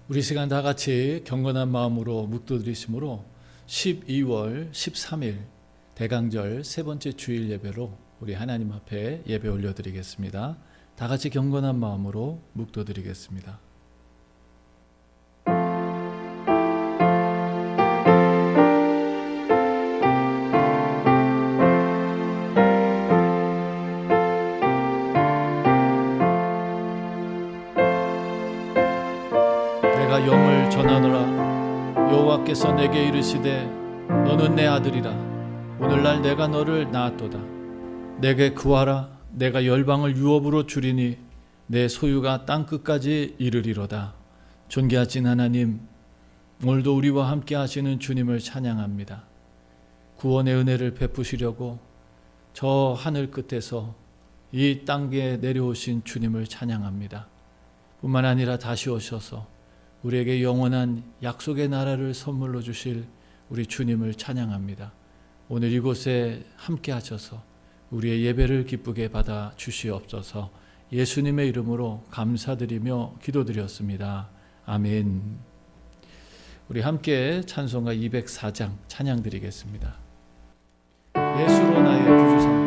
우리 시간 다 같이 경건한 마음으로 묵도드리심으로 12월 13일 대강절 세 번째 주일 예배로 우리 하나님 앞에 예배 올려드리겠습니다. 다 같이 경건한 마음으로 묵도드리겠습니다. 내가 영을 전하노라. 여호와께서 내게 이르시되 너는 내 아들이라. 오늘날 내가 너를 낳았도다. 내게 구하라. 내가 열방을 유업으로 주리니 내 소유가 땅끝까지 이르리로다. 존귀하신 하나님, 오늘도 우리와 함께 하시는 주님을 찬양합니다. 구원의 은혜를 베푸시려고 저 하늘 끝에서 이 땅에 내려오신 주님을 찬양합니다. 뿐만 아니라 다시 오셔서 우리에게 영원한 약속의 나라를 선물로 주실 우리 주님을 찬양합니다. 오늘 이곳에 함께 하셔서 우리의 예배를 기쁘게 받아 주시옵소서. 예수님의 이름으로 감사드리며 기도드렸습니다. 아멘. 우리 함께 찬송가 204장 찬양 드리겠습니다. 예수로 나의 구주 삼고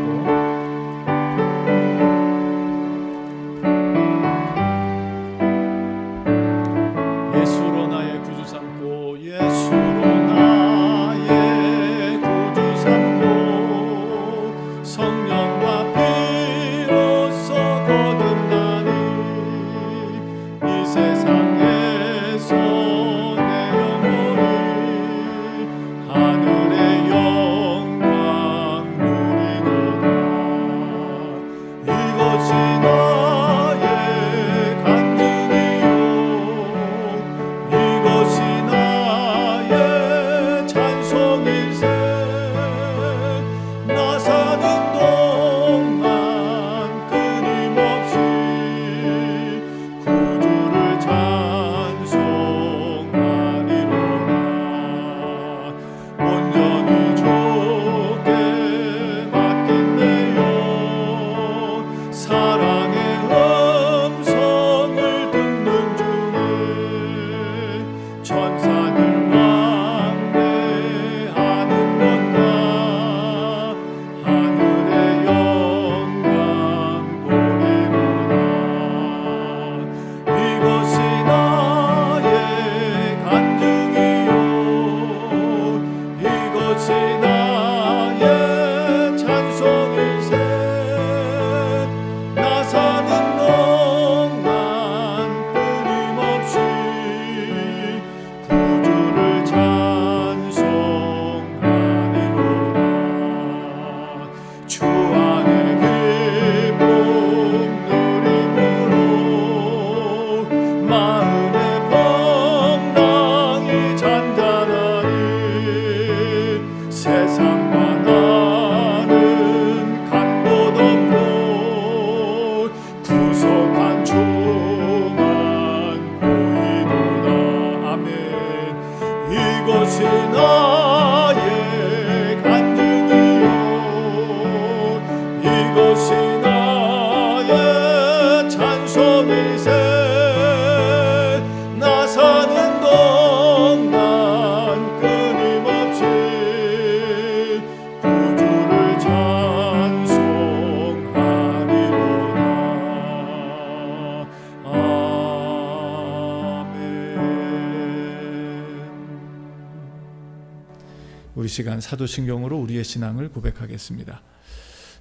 우리 시간 사도신경으로 우리의 신앙을 고백하겠습니다.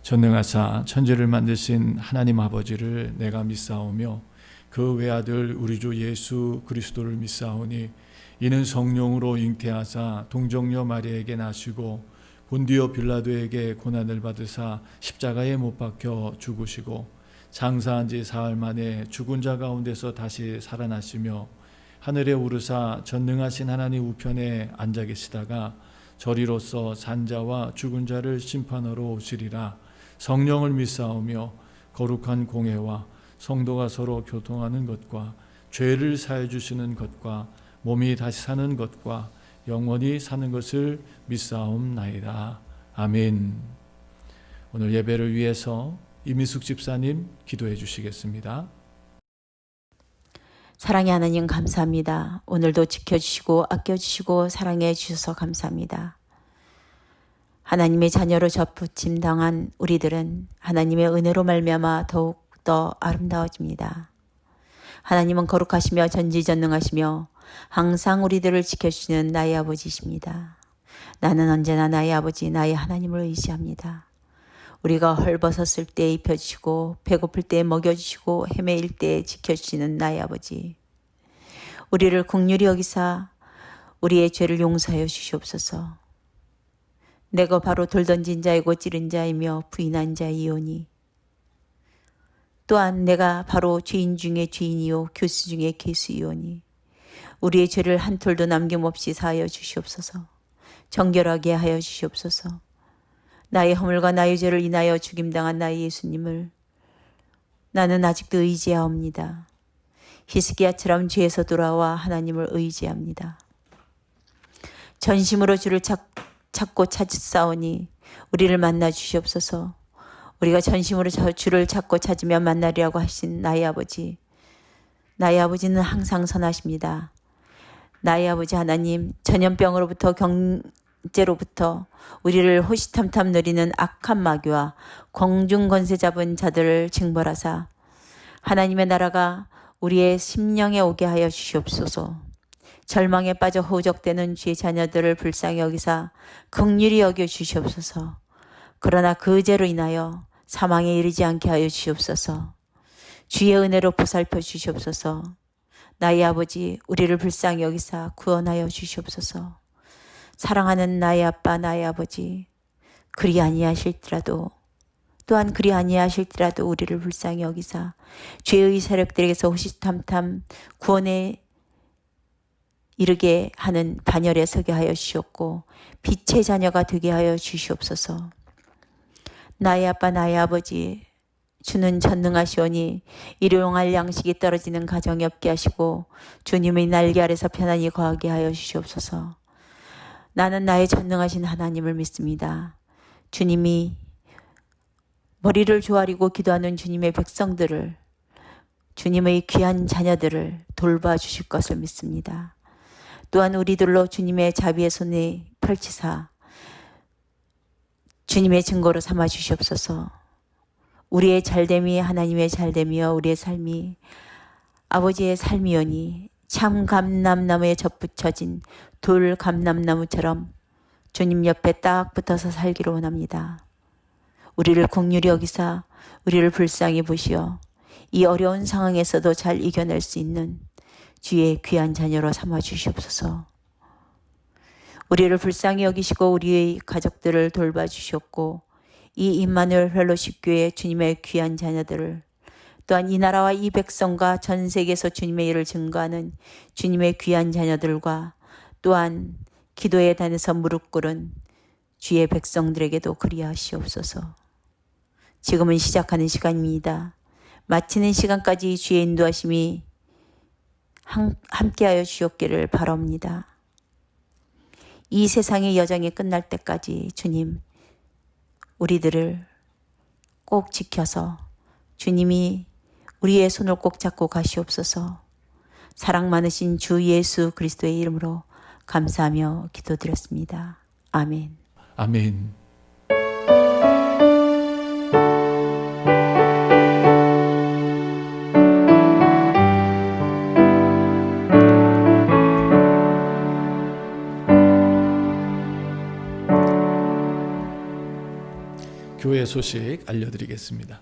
전능하사 천지를 만드신 하나님 아버지를 내가 믿사오며 그 외아들 우리 주 예수 그리스도를 믿사오니 이는 성령으로 잉태하사 동정녀 마리아에게 나시고 본디오 빌라도에게 고난을 받으사 십자가에 못 박혀 죽으시고 장사한 지 사흘 만에 죽은 자 가운데서 다시 살아나시며 하늘에 오르사 전능하신 하나님 우편에 앉아 계시다가 저리로서 산자와 죽은 자를 심판하러 오시리라. 성령을 믿사오며 거룩한 공회와 성도가 서로 교통하는 것과 죄를 사해 주시는 것과 몸이 다시 사는 것과 영원히 사는 것을 믿사옵나이다. 아멘. 오늘 예배를 위해서 이민숙 집사님 기도해 주시겠습니다. 사랑의 하나님 감사합니다. 오늘도 지켜주시고 아껴주시고 사랑해 주셔서 감사합니다. 하나님의 자녀로 접붙임당한 우리들은 하나님의 은혜로 말미암아 더욱더 아름다워집니다. 하나님은 거룩하시며 전지전능하시며 항상 우리들을 지켜주시는 나의 아버지이십니다. 나는 언제나 나의 아버지 나의 하나님을 의지합니다. 우리가 헐벗었을 때 입혀주시고 배고플 때 먹여주시고 헤매일 때 지켜주시는 나의 아버지. 우리를 긍휼히 여기사 우리의 죄를 용서하여 주시옵소서. 내가 바로 돌 던진 자이고 찌른 자이며 부인한 자이오니 또한 내가 바로 죄인 중에 죄인이요 교수 중에 교수이오니 우리의 죄를 한 톨도 남김없이 사하여 주시옵소서. 정결하게 하여 주시옵소서. 나의 허물과 나의 죄를 인하여 죽임당한 나의 예수님을 나는 아직도 의지하옵니다. 히스기야처럼 죄에서 돌아와 하나님을 의지합니다. 전심으로 주를 찾고 찾으사오니 우리를 만나 주시옵소서. 우리가 전심으로 주를 찾고 찾으면 만나리라고 하신 나의 아버지. 나의 아버지는 항상 선하십니다. 나의 아버지 하나님, 전염병으로부터 경제로부터 우리를 호시탐탐 누리는 악한 마귀와 공중 권세 잡은 자들을 징벌하사 하나님의 나라가 우리의 심령에 오게 하여 주시옵소서. 절망에 빠져 호적되는 주의 자녀들을 불쌍히 여기사 긍휼히 여겨 주시옵소서. 그러나 그 죄로 인하여 사망에 이르지 않게 하여 주시옵소서. 주의 은혜로 보살펴 주시옵소서. 나의 아버지, 우리를 불쌍히 여기사 구원하여 주시옵소서. 사랑하는 나의 아빠, 나의 아버지, 그리 아니하실지라도 또한 그리 아니하실지라도 우리를 불쌍히 여기사 죄의 세력들에게서 호시탐탐 구원에 이르게 하는 반열에 서게 하여 주시옵고 빛의 자녀가 되게 하여 주시옵소서. 나의 아빠 나의 아버지, 주는 전능하시오니 일용할 양식이 떨어지는 가정이 없게 하시고 주님의 날개 아래서 편안히 거하게 하여 주시옵소서. 나는 나의 전능하신 하나님을 믿습니다. 주님이 머리를 조아리고 기도하는 주님의 백성들을, 주님의 귀한 자녀들을 돌봐주실 것을 믿습니다. 또한 우리들로 주님의 자비의 손에 펼치사 주님의 증거로 삼아 주시옵소서. 우리의 잘됨이 하나님의 잘됨이여 우리의 삶이 아버지의 삶이오니 참 감람나무에 접붙여진 돌 감람나무처럼 주님 옆에 딱 붙어서 살기를 원합니다. 우리를 긍휼히 여기사 우리를 불쌍히 보시어 이 어려운 상황에서도 잘 이겨낼 수 있는 주의 귀한 자녀로 삼아 주시옵소서. 우리를 불쌍히 여기시고 우리의 가족들을 돌봐주셨고 이 임마누엘 펠로십 교회 주님의 귀한 자녀들을 또한 이 나라와 이 백성과 전 세계에서 주님의 일을 증거하는 주님의 귀한 자녀들과 또한 기도의 단에서 무릎 꿇은 주의 백성들에게도 그리하시옵소서. 지금은 시작하는 시간입니다. 마치는 시간까지 주의 인도하심이 함께하여 주옵기를 바랍니다. 이 세상의 여정이 끝날 때까지 주님, 우리들을 꼭 지켜서 주님이 우리의 손을 꼭 잡고 가시옵소서. 사랑 많으신 주 예수 그리스도의 이름으로 감사하며 기도드렸습니다. 아멘. 아멘. 교회 소식 알려드리겠습니다.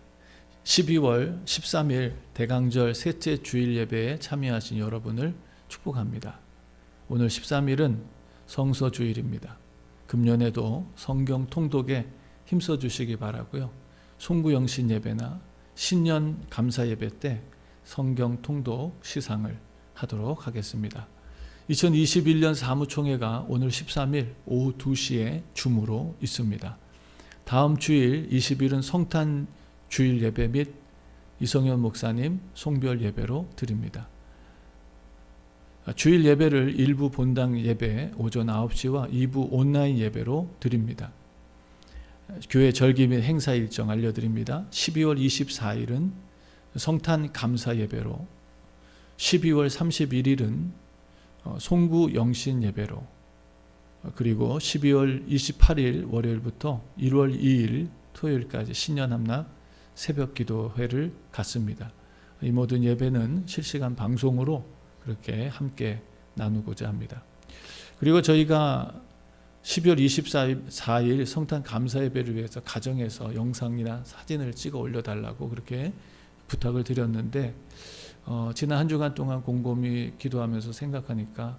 12월 13일 대강절 셋째 주일 예배에 참여하신 여러분을 축복합니다. 오늘 13일은 성서주일입니다. 금년에도 성경 통독에 힘써 주시기 바라고요. 송구영신 예배나 신년 감사 예배 때 성경 통독 시상을 하도록 하겠습니다. 2021년 사무총회가 오늘 13일 오후 2시에 줌으로 있습니다. 다음 주일 20일은 성탄 주일 예배 및 이성현 목사님 송별 예배로 드립니다. 주일 예배를 일부 본당 예배 오전 9시와 2부 온라인 예배로 드립니다. 교회 절기 및 행사 일정 알려드립니다. 12월 24일은 성탄 감사 예배로 12월 31일은 송구 영신 예배로, 그리고 12월 28일 월요일부터 1월 2일 토요일까지 신년 함락 새벽 기도회를 갖습니다. 이 모든 예배는 실시간 방송으로 그렇게 함께 나누고자 합니다. 그리고 저희가 12월 24일 성탄 감사 예배를 위해서 가정에서 영상이나 사진을 찍어 올려달라고 그렇게 부탁을 드렸는데, 지난 한 주간 동안 곰곰이 기도하면서 생각하니까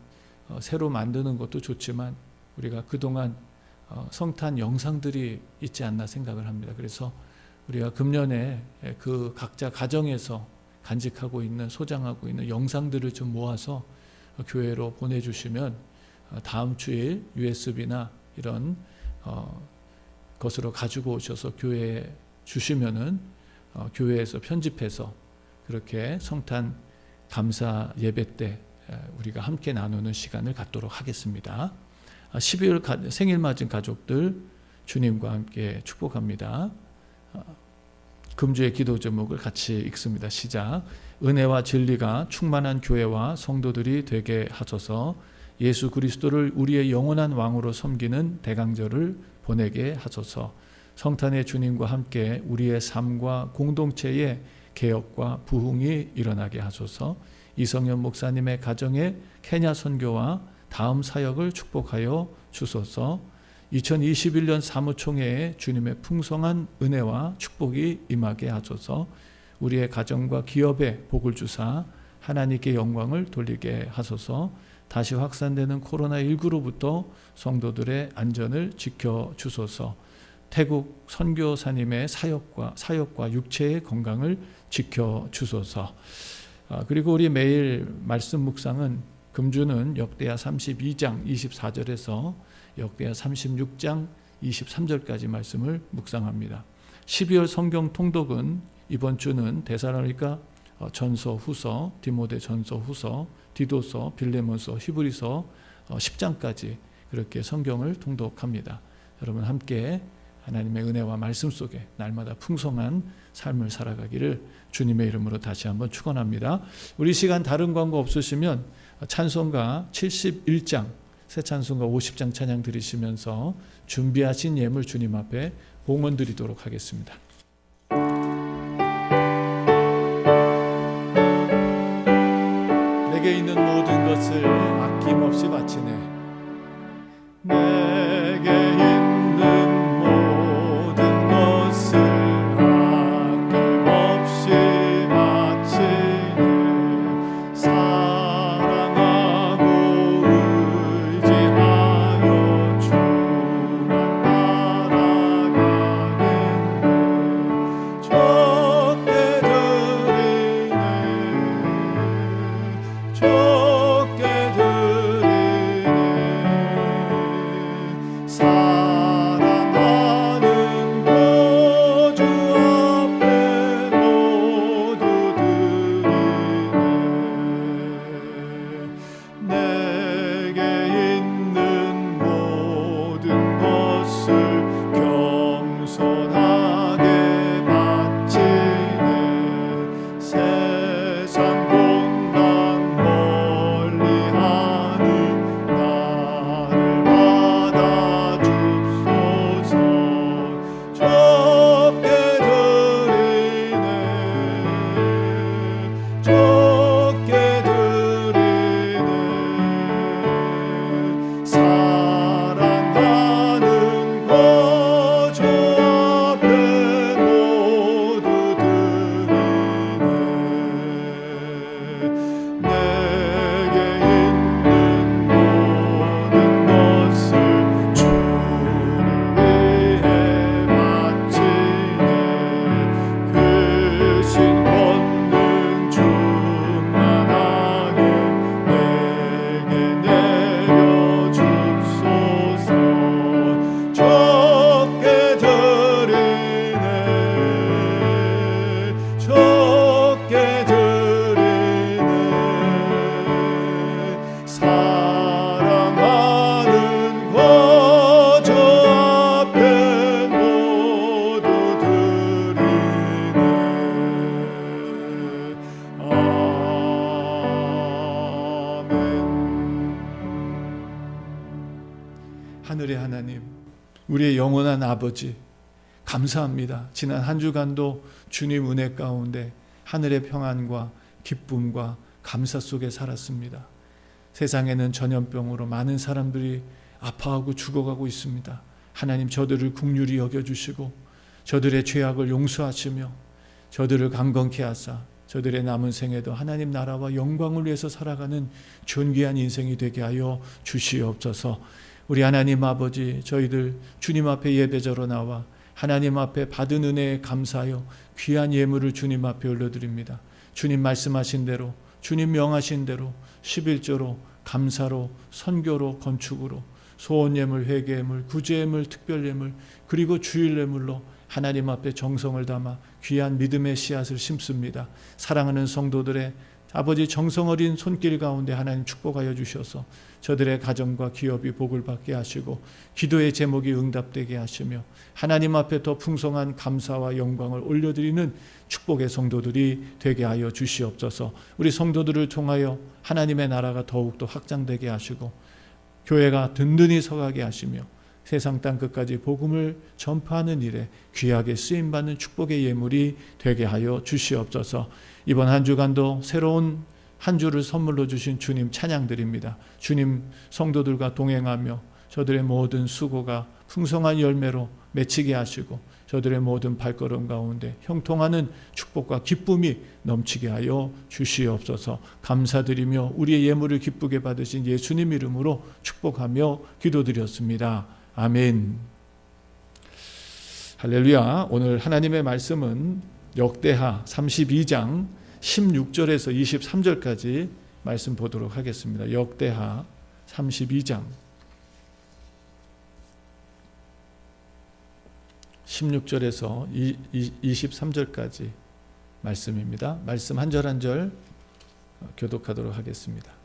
새로 만드는 것도 좋지만 우리가 그동안 성탄 영상들이 있지 않나 생각을 합니다. 그래서 우리가 금년에 그 각자 가정에서 간직하고 있는, 소장하고 있는 영상들을 좀 모아서 교회로 보내주시면 다음 주일 USB나 이런 것으로 가지고 오셔서 교회에 주시면은 교회에서 편집해서 그렇게 성탄 감사 예배 때 우리가 함께 나누는 시간을 갖도록 하겠습니다. 12월 생일 맞은 가족들 주님과 함께 축복합니다. 금주의 기도 제목을 같이 읽습니다. 시작. 은혜와 진리가 충만한 교회와 성도들이 되게 하소서. 예수 그리스도를 우리의 영원한 왕으로 섬기는 대강절을 보내게 하소서. 성탄의 주님과 함께 우리의 삶과 공동체의 개혁과 부흥이 일어나게 하소서. 이성현 목사님의 가정의 케냐 선교와 다음 사역을 축복하여 주소서. 2021년 사무총회에 주님의 풍성한 은혜와 축복이 임하게 하소서. 우리의 가정과 기업에 복을 주사 하나님께 영광을 돌리게 하소서. 다시 확산되는 코로나19로부터 성도들의 안전을 지켜주소서. 태국 선교사님의 사역과 육체의 건강을 지켜주소서. 그리고 우리 매일 말씀 묵상은 금주는 역대하 32장 24절에서 역대하 36장 23절까지 말씀을 묵상합니다. 12월 성경 통독은 이번 주는 데살로니가 전서 후서, 디모데 전서 후서, 디도서, 빌레몬서, 히브리서 10장까지 그렇게 성경을 통독합니다. 여러분 함께 하나님의 은혜와 말씀 속에 날마다 풍성한 삶을 살아가기를 주님의 이름으로 다시 한번 축원합니다. 우리 시간 다른 광고 없으시면 찬송가 71장, 새 찬송가 50장 찬양 드리시면서 준비하신 예물 주님 앞에 봉헌 드리도록 하겠습니다. 내게 있는 모든 것을 아낌없이 바치네. 내게 있는 모든 것을 아낌없이 바치네. 사랑하고 의지하여 주만 따라가겠네. 적게 드리네. 적게 드리네. 하늘의 하나님, 우리의 영원한 아버지, 감사합니다. 지난 한 주간도 주님 은혜 가운데 하늘의 평안과 기쁨과 감사 속에 살았습니다. 세상에는 전염병으로 많은 사람들이 아파하고 죽어가고 있습니다. 하나님, 저들을 긍휼히 여겨주시고 저들의 죄악을 용서하시며 저들을 강건케 하사 저들의 남은 생에도 하나님 나라와 영광을 위해서 살아가는 존귀한 인생이 되게 하여 주시옵소서. 우리 하나님 아버지, 저희들 주님 앞에 예배자로 나와 하나님 앞에 받은 은혜에 감사하여 귀한 예물을 주님 앞에 올려드립니다. 주님 말씀하신 대로, 주님 명하신 대로 11조로, 감사로, 선교로, 건축으로, 소원예물, 회개예물, 구제예물, 특별예물, 그리고 주일예물로 하나님 앞에 정성을 담아 귀한 믿음의 씨앗을 심습니다. 사랑하는 성도들의 아버지 정성 어린 손길 가운데 하나님 축복하여 주셔서 저들의 가정과 기업이 복을 받게 하시고 기도의 제목이 응답되게 하시며 하나님 앞에 더 풍성한 감사와 영광을 올려드리는 축복의 성도들이 되게 하여 주시옵소서. 우리 성도들을 통하여 하나님의 나라가 더욱더 확장되게 하시고 교회가 든든히 서가게 하시며 세상 땅끝까지 복음을 전파하는 일에 귀하게 쓰임받는 축복의 예물이 되게 하여 주시옵소서. 이번 한 주간도 새로운 한 주를 선물로 주신 주님 찬양드립니다. 주님 성도들과 동행하며 저들의 모든 수고가 풍성한 열매로 맺히게 하시고 저들의 모든 발걸음 가운데 형통하는 축복과 기쁨이 넘치게 하여 주시옵소서. 감사드리며 우리의 예물을 기쁘게 받으신 예수님 이름으로 축복하며 기도드렸습니다. 아멘. 할렐루야. 오늘 하나님의 말씀은 역대하 32장 16절에서 23절까지 말씀 보도록 하겠습니다. 역대하 32장 16절에서 23절까지 말씀입니다. 말씀 한 절 한 절 교독하도록 하겠습니다.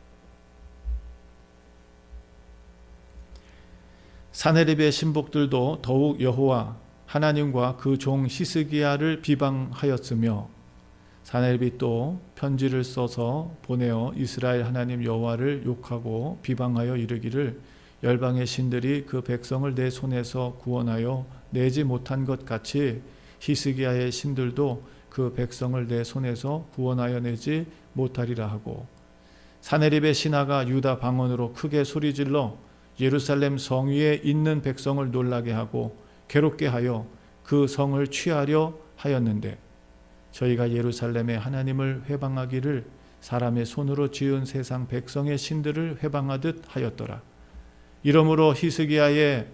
사네립의 신복들도 더욱 여호와 하나님과 그 종 히스기야를 비방하였으며 사네립이 또 편지를 써서 보내어 이스라엘 하나님 여호와를 욕하고 비방하여 이르기를 열방의 신들이 그 백성을 내 손에서 구원하여 내지 못한 것 같이 히스기야의 신들도 그 백성을 내 손에서 구원하여 내지 못하리라 하고 사네립의 신하가 유다 방언으로 크게 소리질러 예루살렘 성 위에 있는 백성을 놀라게 하고 괴롭게 하여 그 성을 취하려 하였는데 저희가 예루살렘의 하나님을 회방하기를 사람의 손으로 지은 세상 백성의 신들을 회방하듯 하였더라. 이러므로 히스기야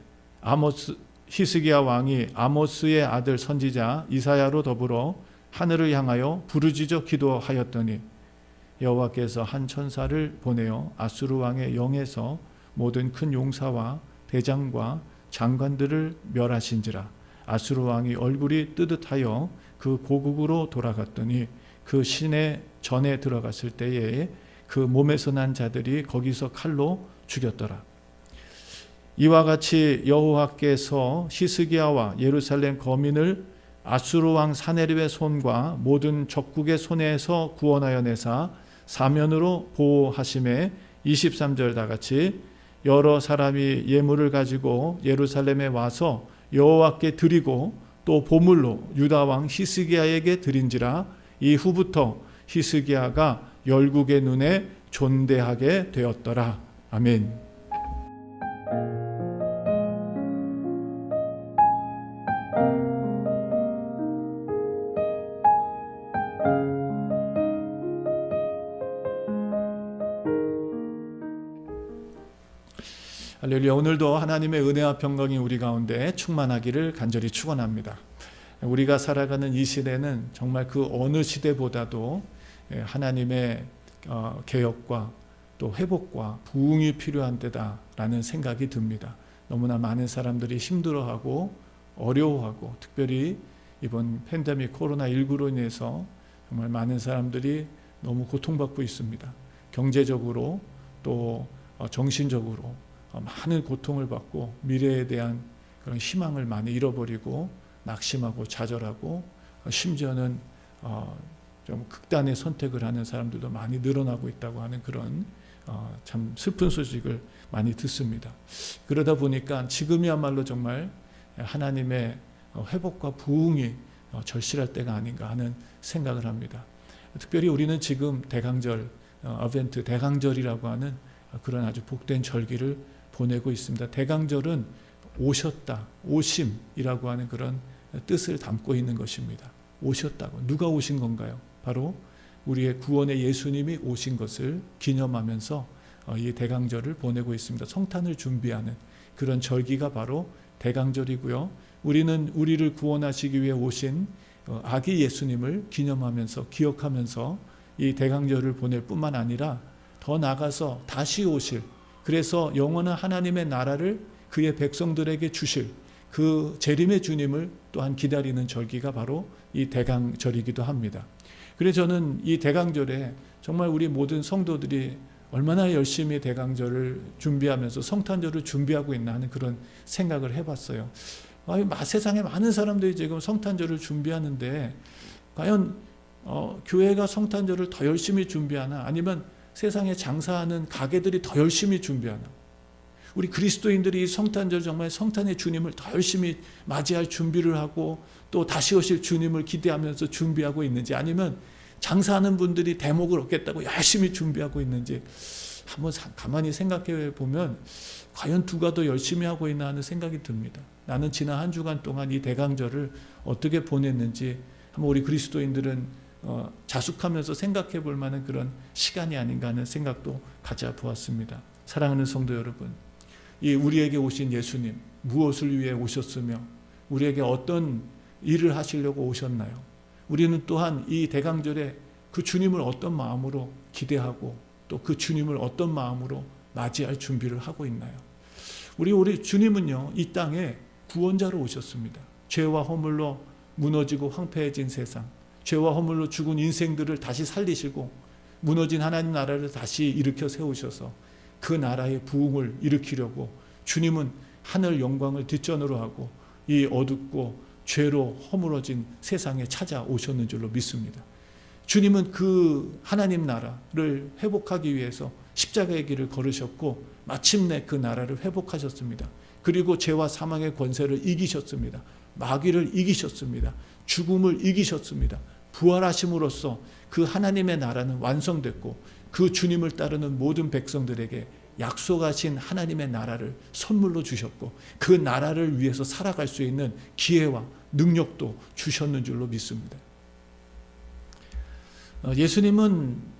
왕이 아모스의 아들 선지자 이사야로 더불어 하늘을 향하여 부르짖어 기도하였더니 여호와께서 한 천사를 보내어 아수르 왕의 영에서 모든 큰 용사와 대장과 장관들을 멸하신지라. 아수르 왕이 얼굴이 뜨뜻하여 그 고국으로 돌아갔더니 그 시내 전에 들어갔을 때에 그 몸에서 난 자들이 거기서 칼로 죽였더라. 이와 같이 여호와께서 히스기야와 예루살렘 거민을 아수르 왕 사네립의 손과 모든 적국의 손에서 구원하여 내사 사면으로 보호하심에 23절 다같이 여러 사람이 예물을 가지고 예루살렘에 와서 여호와께 드리고 또 보물로 유다 왕 히스기야에게 드린지라. 이후부터 히스기야가 열국의 눈에 존대하게 되었더라. 아멘. 할렐루야. 오늘도 하나님의 은혜와 평강이 우리 가운데 충만하기를 간절히 축원합니다. 우리가 살아가는 이 시대는 정말 그 어느 시대보다도 하나님의 개혁과 또 회복과 부흥이 필요한 때다라는 생각이 듭니다. 너무나 많은 사람들이 힘들어하고 어려워하고 특별히 이번 팬데믹 코로나19로 인해서 정말 많은 사람들이 너무 고통받고 있습니다. 경제적으로 또 정신적으로 많은 고통을 받고 미래에 대한 그런 희망을 많이 잃어버리고 낙심하고 좌절하고 심지어는 좀 극단의 선택을 하는 사람들도 많이 늘어나고 있다고 하는 그런 참 슬픈 소식을 많이 듣습니다. 그러다 보니까 지금이야말로 정말 하나님의 회복과 부흥이 절실할 때가 아닌가 하는 생각을 합니다. 특별히 우리는 지금 대강절, 어벤트 대강절이라고 하는 그런 아주 복된 절기를 보내고 있습니다. 대강절은 오셨다, 오심이라고 하는 그런 뜻을 담고 있는 것입니다. 오셨다고. 누가 오신 건가요? 바로 우리의 구원의 예수님이 오신 것을 기념하면서 이 대강절을 보내고 있습니다. 성탄을 준비하는 그런 절기가 바로 대강절이고요. 우리는 우리를 구원하시기 위해 오신 아기 예수님을 기념하면서 기억하면서 이 대강절을 보낼 뿐만 아니라 더 나아가서 다시 오실, 그래서 영원한 하나님의 나라를 그의 백성들에게 주실 그 재림의 주님을 또한 기다리는 절기가 바로 이 대강절이기도 합니다. 그래서 저는 이 대강절에 정말 우리 모든 성도들이 얼마나 열심히 대강절을 준비하면서 성탄절을 준비하고 있나 하는 그런 생각을 해봤어요. 세상에 많은 사람들이 지금 성탄절을 준비하는데 과연 교회가 성탄절을 더 열심히 준비하나, 아니면 세상에 장사하는 가게들이 더 열심히 준비하나, 우리 그리스도인들이 이 성탄절 정말 성탄의 주님을 더 열심히 맞이할 준비를 하고 또 다시 오실 주님을 기대하면서 준비하고 있는지, 아니면 장사하는 분들이 대목을 얻겠다고 열심히 준비하고 있는지 한번 가만히 생각해 보면 과연 누가 더 열심히 하고 있나 하는 생각이 듭니다. 나는 지난 한 주간 동안 이 대강절을 어떻게 보냈는지 한번 우리 그리스도인들은 자숙하면서 생각해 볼 만한 그런 시간이 아닌가 하는 생각도 가져보았습니다. 사랑하는 성도 여러분, 이 우리에게 오신 예수님 무엇을 위해 오셨으며 우리에게 어떤 일을 하시려고 오셨나요? 우리는 또한 이 대강절에 그 주님을 어떤 마음으로 기대하고 또 그 주님을 어떤 마음으로 맞이할 준비를 하고 있나요? 우리 주님은요, 이 땅에 구원자로 오셨습니다. 죄와 허물로 무너지고 황폐해진 세상, 죄와 허물로 죽은 인생들을 다시 살리시고 무너진 하나님 나라를 다시 일으켜 세우셔서 그 나라의 부흥을 일으키려고 주님은 하늘 영광을 뒷전으로 하고 이 어둡고 죄로 허물어진 세상에 찾아오셨는 줄로 믿습니다. 주님은 그 하나님 나라를 회복하기 위해서 십자가의 길을 걸으셨고 마침내 그 나라를 회복하셨습니다. 그리고 죄와 사망의 권세를 이기셨습니다. 마귀를 이기셨습니다. 죽음을 이기셨습니다. 부활하심으로써 그 하나님의 나라는 완성됐고 그 주님을 따르는 모든 백성들에게 약속하신 하나님의 나라를 선물로 주셨고 그 나라를 위해서 살아갈 수 있는 기회와 능력도 주셨는 줄로 믿습니다. 예수님은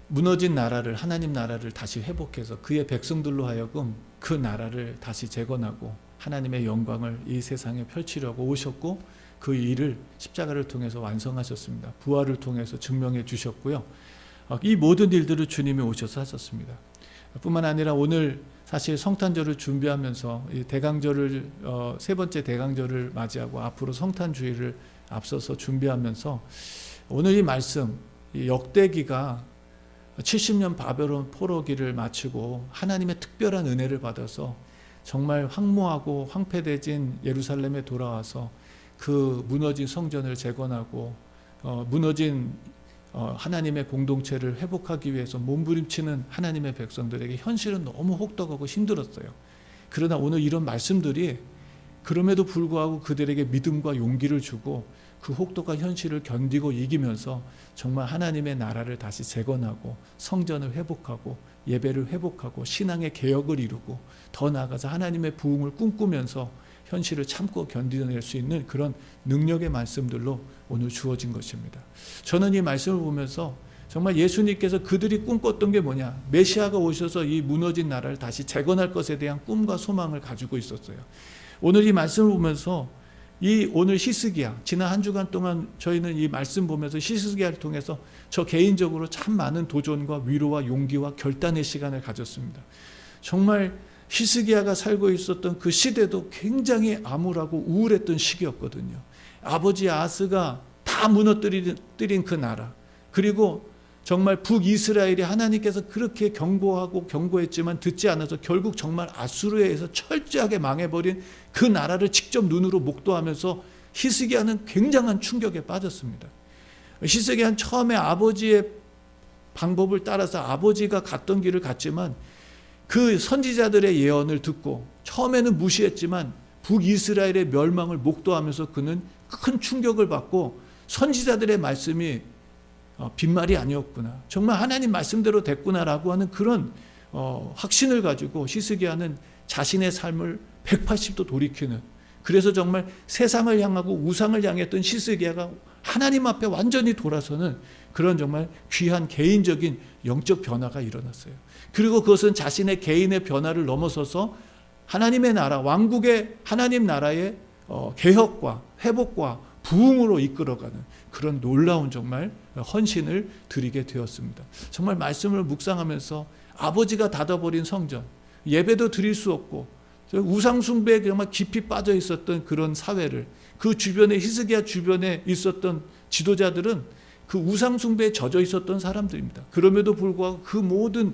무너진 나라를, 하나님 나라를 다시 회복해서 그의 백성들로 하여금 그 나라를 다시 재건하고 하나님의 영광을 이 세상에 펼치려고 오셨고 그 일을 십자가를 통해서 완성하셨습니다. 부활을 통해서 증명해 주셨고요. 이 모든 일들을 주님이 오셔서 하셨습니다. 뿐만 아니라 오늘 사실 성탄절을 준비하면서 이 대강절을 세 번째 대강절을 맞이하고 앞으로 성탄주의를 앞서서 준비하면서 오늘 이 말씀, 이 역대기가 70년 바벨론 포로기를 마치고 하나님의 특별한 은혜를 받아서 정말 황무하고 황폐되진 예루살렘에 돌아와서 그 무너진 성전을 재건하고 무너진 하나님의 공동체를 회복하기 위해서 몸부림치는 하나님의 백성들에게 현실은 너무 혹독하고 힘들었어요. 그러나 오늘 이런 말씀들이 그럼에도 불구하고 그들에게 믿음과 용기를 주고 그 혹독한 현실을 견디고 이기면서 정말 하나님의 나라를 다시 재건하고 성전을 회복하고 예배를 회복하고 신앙의 개혁을 이루고 더 나아가서 하나님의 부흥을 꿈꾸면서 현실을 참고 견뎌낼 수 있는 그런 능력의 말씀들로 오늘 주어진 것입니다. 저는 이 말씀을 보면서 정말 예수님께서 그들이 꿈꿨던 게 뭐냐, 메시아가 오셔서 이 무너진 나라를 다시 재건할 것에 대한 꿈과 소망을 가지고 있었어요. 오늘 이 말씀을 보면서 오늘 히스기야, 지난 한 주간 동안 저희는 이 말씀 보면서 히스기야를 통해서 저 개인적으로 참 많은 도전과 위로와 용기와 결단의 시간을 가졌습니다. 정말 히스기야가 살고 있었던 그 시대도 굉장히 암울하고 우울했던 시기였거든요. 아버지 아스가 다 무너뜨린 그 나라, 그리고 정말 북이스라엘이 하나님께서 그렇게 경고하고 경고했지만 듣지 않아서 결국 정말 아수르에 의해서 철저하게 망해버린 그 나라를 직접 눈으로 목도하면서 히스기야는 굉장한 충격에 빠졌습니다. 히스기야는 처음에 아버지의 방법을 따라서 아버지가 갔던 길을 갔지만 그 선지자들의 예언을 듣고 처음에는 무시했지만 북이스라엘의 멸망을 목도하면서 그는 큰 충격을 받고 선지자들의 말씀이 빈말이 아니었구나, 정말 하나님 말씀대로 됐구나라고 하는 그런 확신을 가지고 히스기야는 자신의 삶을 180도 돌이키는, 그래서 정말 세상을 향하고 우상을 향했던 히스기야가 하나님 앞에 완전히 돌아서는 그런 정말 귀한 개인적인 영적 변화가 일어났어요. 그리고 그것은 자신의 개인의 변화를 넘어서서 하나님의 나라, 왕국의 하나님 나라의 개혁과 회복과 부흥으로 이끌어가는 그런 놀라운 정말 헌신을 드리게 되었습니다. 정말 말씀을 묵상하면서 아버지가 닫아버린 성전, 예배도 드릴 수 없고 우상숭배에 정말 깊이 빠져 있었던 그런 사회를, 그 주변에 히스기야 주변에 있었던 지도자들은 그 우상숭배에 젖어 있었던 사람들입니다. 그럼에도 불구하고 그 모든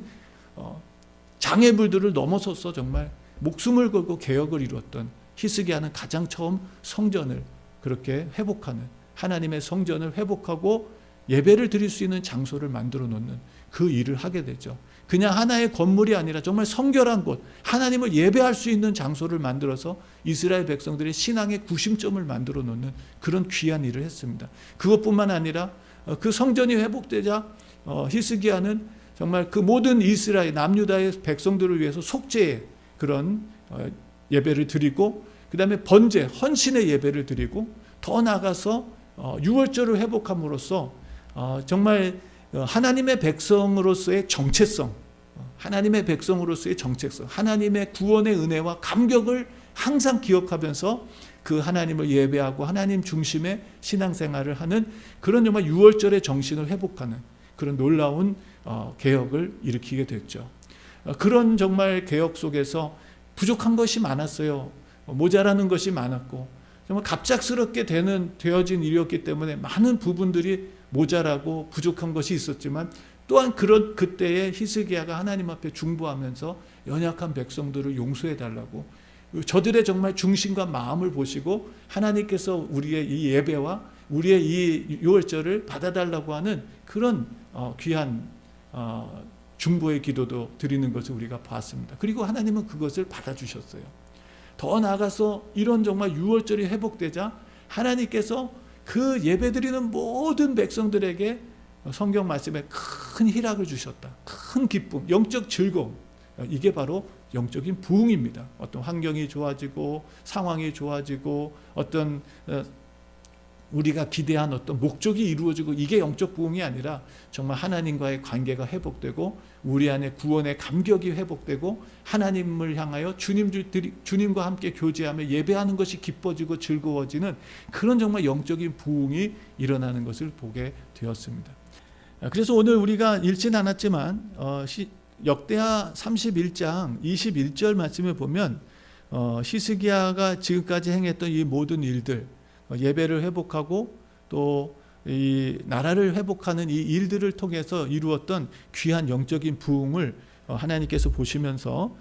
장애물들을 넘어서서 정말 목숨을 걸고 개혁을 이루었던 히스기야는 가장 처음 성전을 그렇게 회복하는, 하나님의 성전을 회복하고 예배를 드릴 수 있는 장소를 만들어 놓는 그 일을 하게 되죠. 그냥 하나의 건물이 아니라 정말 성결한 곳, 하나님을 예배할 수 있는 장소를 만들어서 이스라엘 백성들의 신앙의 구심점을 만들어 놓는 그런 귀한 일을 했습니다. 그것뿐만 아니라 그 성전이 회복되자 히스기야는 정말 그 모든 이스라엘 남유다의 백성들을 위해서 속죄의 그런 예배를 드리고, 그 다음에 번제, 헌신의 예배를 드리고, 더 나아가서 유월절을 회복함으로써 정말 하나님의 백성으로서의 정체성, 하나님의 백성으로서의 정체성, 하나님의 구원의 은혜와 감격을 항상 기억하면서 그 하나님을 예배하고 하나님 중심의 신앙생활을 하는 그런 정말 유월절의 정신을 회복하는 그런 놀라운 개혁을 일으키게 됐죠. 그런 정말 개혁 속에서 부족한 것이 많았어요. 모자라는 것이 많았고 정말 갑작스럽게 되어진 일이었기 때문에 많은 부분들이 모자라고 부족한 것이 있었지만, 또한 그런 그때에 히스기야가 하나님 앞에 중보하면서 연약한 백성들을 용서해 달라고, 저들의 정말 중심과 마음을 보시고 하나님께서 우리의 이 예배와 우리의 이 유월절을 받아달라고 하는 그런 귀한 중보의 기도도 드리는 것을 우리가 봤습니다. 그리고 하나님은 그것을 받아주셨어요. 더 나아가서 이런 정말 유월절이 회복되자 하나님께서 그 예배드리는 모든 백성들에게 성경 말씀에 큰 희락을 주셨다. 큰 기쁨, 영적 즐거움. 이게 바로 영적인 부흥입니다. 어떤 환경이 좋아지고 상황이 좋아지고 어떤 우리가 기대한 어떤 목적이 이루어지고, 이게 영적 부흥이 아니라 정말 하나님과의 관계가 회복되고 우리 안에 구원의 감격이 회복되고 하나님을 향하여 주님과 함께 교제하며 예배하는 것이 기뻐지고 즐거워지는 그런 정말 영적인 부흥이 일어나는 것을 보게 되었습니다. 그래서 오늘 우리가 읽진 않았지만 역대하 31장 21절 말씀에 보면 히스기야가 지금까지 행했던 이 모든 일들, 예배를 회복하고 또 이 나라를 회복하는 이 일들을 통해서 이루었던 귀한 영적인 부흥을 하나님께서 보시면서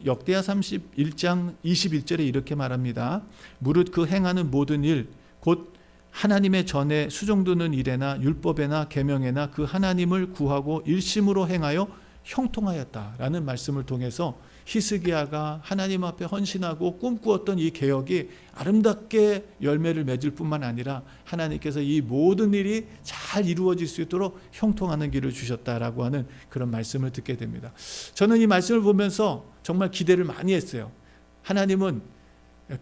역대하 31장 21절에 이렇게 말합니다. 무릇 그 행하는 모든 일 곧 하나님의 전에 수종드는 일에나 율법에나 계명에나 그 하나님을 구하고 일심으로 행하여 형통하였다라는 말씀을 통해서 히스기야가 하나님 앞에 헌신하고 꿈꾸었던 이 개혁이 아름답게 열매를 맺을 뿐만 아니라 하나님께서 이 모든 일이 잘 이루어질 수 있도록 형통하는 길을 주셨다라고 하는 그런 말씀을 듣게 됩니다. 저는 이 말씀을 보면서 정말 기대를 많이 했어요. 하나님은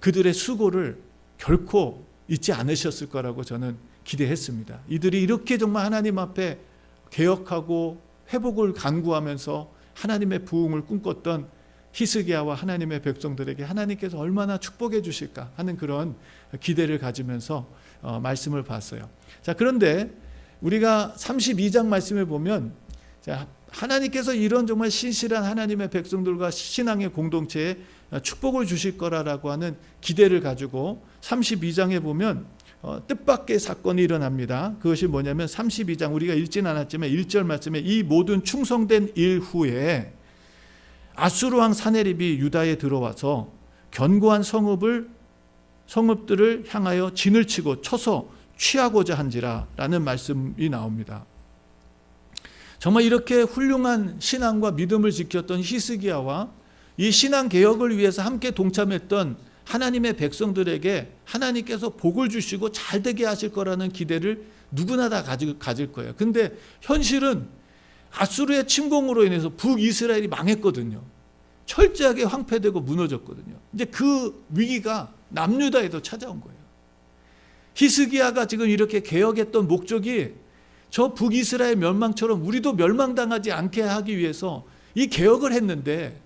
그들의 수고를 결코 잊지 않으셨을 거라고 저는 기대했습니다. 이들이 이렇게 정말 하나님 앞에 개혁하고 회복을 간구하면서 하나님의 부흥을 꿈꿨던 히스기야와 하나님의 백성들에게 하나님께서 얼마나 축복해 주실까 하는 그런 기대를 가지면서 말씀을 봤어요. 자, 그런데 우리가 32장 말씀을 보면 하나님께서 이런 정말 신실한 하나님의 백성들과 신앙의 공동체에 축복을 주실 거라고 하는 기대를 가지고 32장에 보면 뜻밖의 사건이 일어납니다. 그것이 뭐냐면 32장 우리가 읽진 않았지만 1절 말씀에 이 모든 충성된 일 후에 아수르 왕 사네립이 유다에 들어와서 견고한 성읍들을 향하여 진을 치고 쳐서 취하고자 한지라라는 말씀이 나옵니다. 정말 이렇게 훌륭한 신앙과 믿음을 지켰던 히스기야와 이 신앙 개혁을 위해서 함께 동참했던 하나님의 백성들에게 하나님께서 복을 주시고 잘 되게 하실 거라는 기대를 누구나 다 가질 거예요. 근데 현실은 아수르의 침공으로 인해서 북이스라엘이 망했거든요. 철저하게 황폐되고 무너졌거든요. 이제 그 위기가 남유다에도 찾아온 거예요. 히스기야가 지금 이렇게 개혁했던 목적이 저 북이스라엘 멸망처럼 우리도 멸망당하지 않게 하기 위해서 이 개혁을 했는데,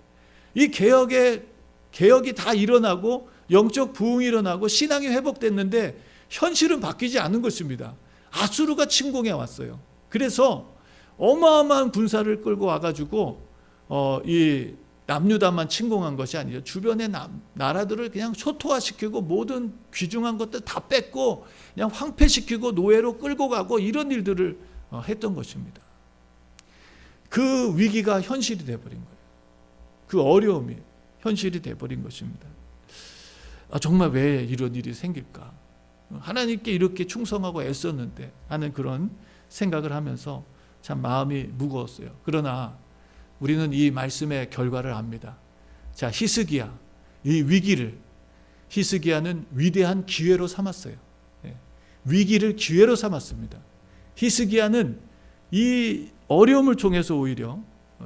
이 개혁이 다 일어나고 영적 부흥이 일어나고 신앙이 회복됐는데 현실은 바뀌지 않은 것입니다. 아수르가 침공해 왔어요. 그래서 어마어마한 군사를 끌고 와가지고 이 남유다만 침공한 것이 아니죠. 주변의 나라들을 그냥 초토화시키고 모든 귀중한 것들 다 뺏고 그냥 황폐시키고 노예로 끌고 가고 이런 일들을 했던 것입니다. 그 위기가 현실이 되어버린 거예요. 그 어려움이 현실이 되어버린 것입니다. 정말 왜 이런 일이 생길까? 하나님께 이렇게 충성하고 애썼는데 하는 그런 생각을 하면서 참 마음이 무거웠어요. 그러나 우리는 이 말씀의 결과를 압니다. 자, 히스기야, 이 위기를 히스기야는 위대한 기회로 삼았어요. 위기를 기회로 삼았습니다. 히스기야는 이 어려움을 통해서 오히려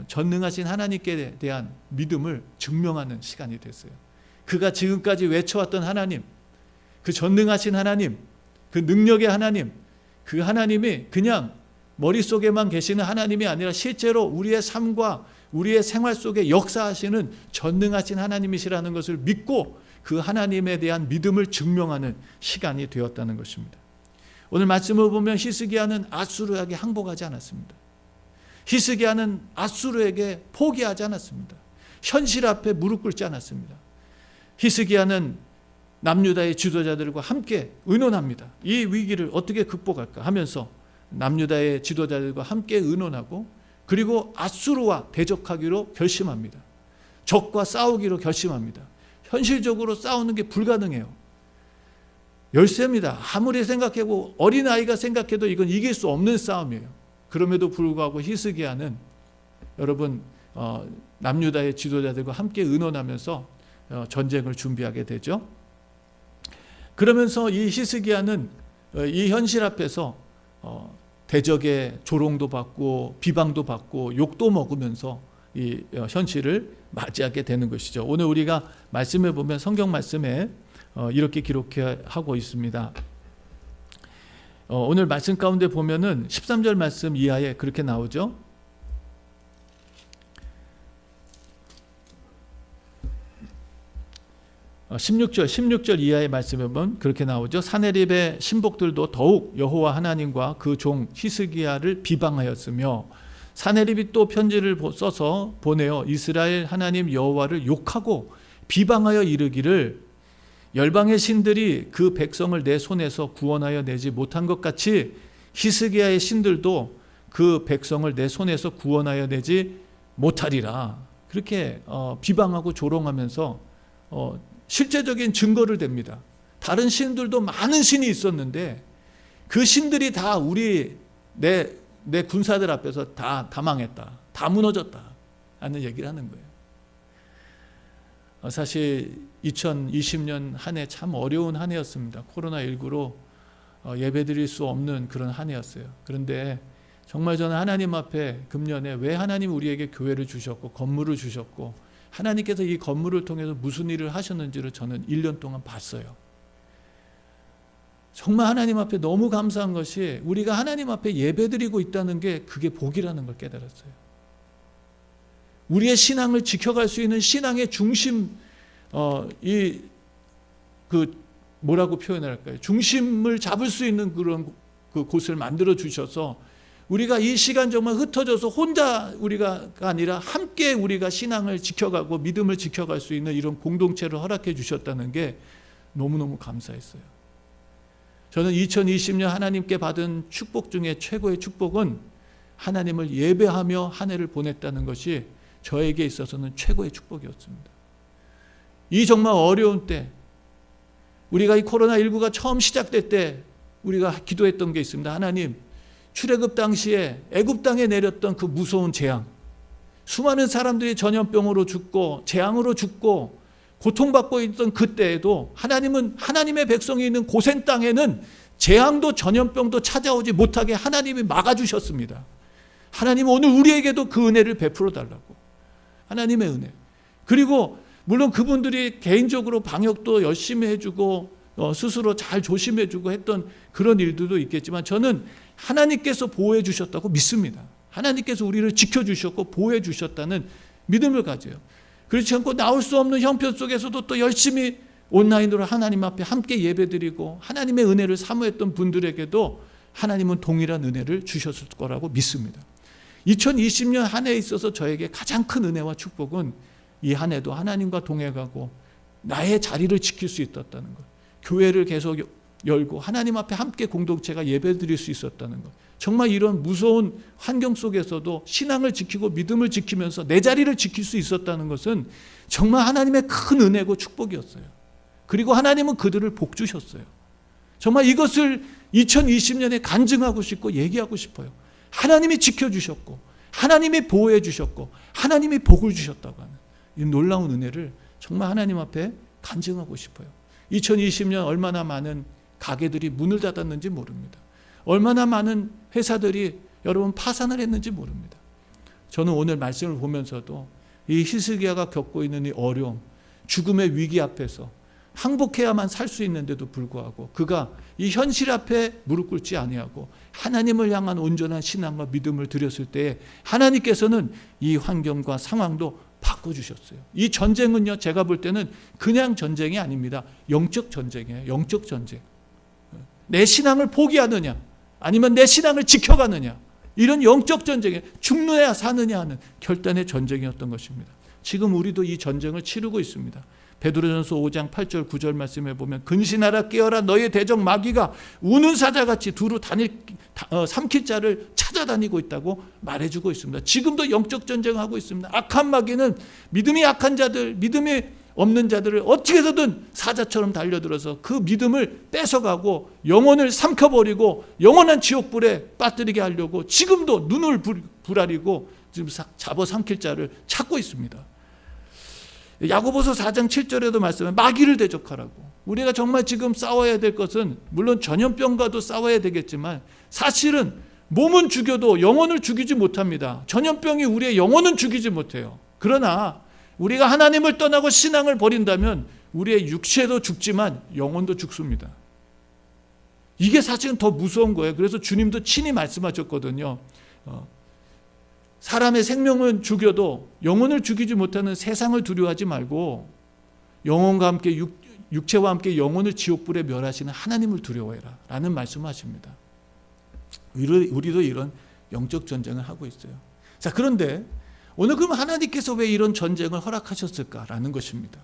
전능하신 하나님께 대한 믿음을 증명하는 시간이 됐어요. 그가 지금까지 외쳐왔던 하나님, 그 전능하신 하나님, 그 능력의 하나님, 그 하나님이 그냥 머릿속에만 계시는 하나님이 아니라 실제로 우리의 삶과 우리의 생활 속에 역사하시는 전능하신 하나님이시라는 것을 믿고 그 하나님에 대한 믿음을 증명하는 시간이 되었다는 것입니다. 오늘 말씀을 보면 히스기야는 아수르에게 항복하지 않았습니다. 히스기야는 아수르에게 포기하지 않았습니다. 현실 앞에 무릎 꿇지 않았습니다. 히스기야는 남유다의 지도자들과 함께 의논합니다. 이 위기를 어떻게 극복할까 하면서 남유다의 지도자들과 함께 의논하고 그리고 아수르와 대적하기로 결심합니다. 적과 싸우기로 결심합니다. 현실적으로 싸우는 게 불가능해요. 열세입니다. 아무리 생각해도 어린아이가 생각해도 이건 이길 수 없는 싸움이에요. 그럼에도 불구하고 히스기야는 여러분 남유다의 지도자들과 함께 의논하면서 전쟁을 준비하게 되죠. 그러면서 이 히스기야는 이 현실 앞에서 대적의 조롱도 받고 비방도 받고 욕도 먹으면서 이 현실을 맞이하게 되는 것이죠. 오늘 우리가 말씀을 보면 성경 말씀에 이렇게 기록하고 있습니다. 오늘 말씀 가운데 보면은 13절 말씀 이하에 그렇게 나오죠. 16절 이하의 말씀에 보면 그렇게 나오죠. 사네립의 신복들도 더욱 여호와 하나님과 그 종 히스기야를 비방하였으며 사네립이 또 편지를 써서 보내어 이스라엘 하나님 여호와를 욕하고 비방하여 이르기를 열방의 신들이 그 백성을 내 손에서 구원하여 내지 못한 것 같이 히스기야의 신들도 그 백성을 내 손에서 구원하여 내지 못하리라. 그렇게 비방하고 조롱하면서 실제적인 증거를 댑니다. 다른 신들도 많은 신이 있었는데 그 신들이 다 내 군사들 앞에서 다 망했다. 다 무너졌다. 하는 얘기를 하는 거예요. 사실 2020년 한 해 참 어려운 한 해였습니다. 코로나19로 예배드릴 수 없는 그런 한 해였어요. 그런데 정말 저는 하나님 앞에 금년에 왜 하나님 우리에게 교회를 주셨고 건물을 주셨고 하나님께서 이 건물을 통해서 무슨 일을 하셨는지를 저는 1년 동안 봤어요. 정말 하나님 앞에 너무 감사한 것이 우리가 하나님 앞에 예배드리고 있다는 게 그게 복이라는 걸 깨달았어요. 우리의 신앙을 지켜갈 수 있는 신앙의 중심, 뭐라고 표현할까요? 중심을 잡을 수 있는 그런 그 곳을 만들어 주셔서 우리가 이 시간 정말 흩어져서 혼자 우리가 아니라 함께 우리가 신앙을 지켜가고 믿음을 지켜갈 수 있는 이런 공동체를 허락해 주셨다는 게 너무너무 감사했어요. 저는 2020년 하나님께 받은 축복 중에 최고의 축복은 하나님을 예배하며 한 해를 보냈다는 것이 저에게 있어서는 최고의 축복이었습니다. 이 정말 어려운 때, 우리가 이 코로나19가 처음 시작될 때 우리가 기도했던 게 있습니다. 하나님, 출애굽 당시에 애굽 땅에 내렸던 그 무서운 재앙, 수많은 사람들이 전염병으로 죽고 재앙으로 죽고 고통받고 있던 그때에도 하나님은 하나님의 백성이 있는 고센 땅에는 재앙도 전염병도 찾아오지 못하게 하나님이 막아주셨습니다. 하나님은 오늘 우리에게도 그 은혜를 베풀어 달라고. 하나님의 은혜. 그리고 물론 그분들이 개인적으로 방역도 열심히 해주고 스스로 잘 조심해주고 했던 그런 일들도 있겠지만 저는 하나님께서 보호해 주셨다고 믿습니다. 하나님께서 우리를 지켜주셨고 보호해 주셨다는 믿음을 가져요. 그렇지 않고 나올 수 없는 형편 속에서도 또 열심히 온라인으로 하나님 앞에 함께 예배드리고 하나님의 은혜를 사모했던 분들에게도 하나님은 동일한 은혜를 주셨을 거라고 믿습니다. 2020년 한 해에 있어서 저에게 가장 큰 은혜와 축복은 이 한 해도 하나님과 동행하고 나의 자리를 지킬 수 있었다는 것, 교회를 계속 열고 하나님 앞에 함께 공동체가 예배드릴 수 있었다는 것, 정말 이런 무서운 환경 속에서도 신앙을 지키고 믿음을 지키면서 내 자리를 지킬 수 있었다는 것은 정말 하나님의 큰 은혜고 축복이었어요. 그리고 하나님은 그들을 복 주셨어요. 정말 이것을 2020년에 간증하고 싶고 얘기하고 싶어요. 하나님이 지켜주셨고 하나님이 보호해 주셨고 하나님이 복을 주셨다고 하는 이 놀라운 은혜를 정말 하나님 앞에 간증하고 싶어요. 2020년 얼마나 많은 가게들이 문을 닫았는지 모릅니다. 얼마나 많은 회사들이 여러분 파산을 했는지 모릅니다. 저는 오늘 말씀을 보면서도 이 히스기야가 겪고 있는 이 어려움, 죽음의 위기 앞에서 항복해야만 살 수 있는데도 불구하고 그가 이 현실 앞에 무릎 꿇지 아니하고 하나님을 향한 온전한 신앙과 믿음을 드렸을 때에 하나님께서는 이 환경과 상황도 바꿔주셨어요. 이 전쟁은요, 제가 볼 때는 그냥 전쟁이 아닙니다. 영적 전쟁이에요. 영적 전쟁. 내 신앙을 포기하느냐 아니면 내 신앙을 지켜가느냐, 이런 영적 전쟁에 죽느냐 사느냐 하는 결단의 전쟁이었던 것입니다. 지금 우리도 이 전쟁을 치르고 있습니다. 베드로전서 5장 8절 9절 말씀에 보면 근신하라 깨어라 너희의 대적 마귀가 우는 사자같이 두루 삼킬 자를 찾아다니고 있다고 말해주고 있습니다. 지금도 영적 전쟁하고 있습니다. 악한 마귀는 믿음이 약한 자들, 믿음이 없는 자들을 어떻게 해서든 사자처럼 달려들어서 그 믿음을 뺏어가고 영혼을 삼켜버리고 영원한 지옥불에 빠뜨리게 하려고 지금도 눈을 부라리고 지금 잡아삼킬 자를 찾고 있습니다. 야고보서 4장 7절에도 말씀해 마귀를 대적하라고. 우리가 정말 지금 싸워야 될 것은 물론 전염병과도 싸워야 되겠지만 사실은 몸은 죽여도 영혼을 죽이지 못합니다. 전염병이 우리의 영혼은 죽이지 못해요. 그러나 우리가 하나님을 떠나고 신앙을 버린다면 우리의 육체도 죽지만 영혼도 죽습니다. 이게 사실은 더 무서운 거예요. 그래서 주님도 친히 말씀하셨거든요. 사람의 생명은 죽여도 영혼을 죽이지 못하는 세상을 두려워하지 말고 영혼과 함께 육체와 함께 영혼을 지옥불에 멸하시는 하나님을 두려워해라 라는 말씀을 하십니다. 우리도 이런 영적 전쟁을 하고 있어요. 자, 그런데 오늘 그럼 하나님께서 왜 이런 전쟁을 허락하셨을까라는 것입니다.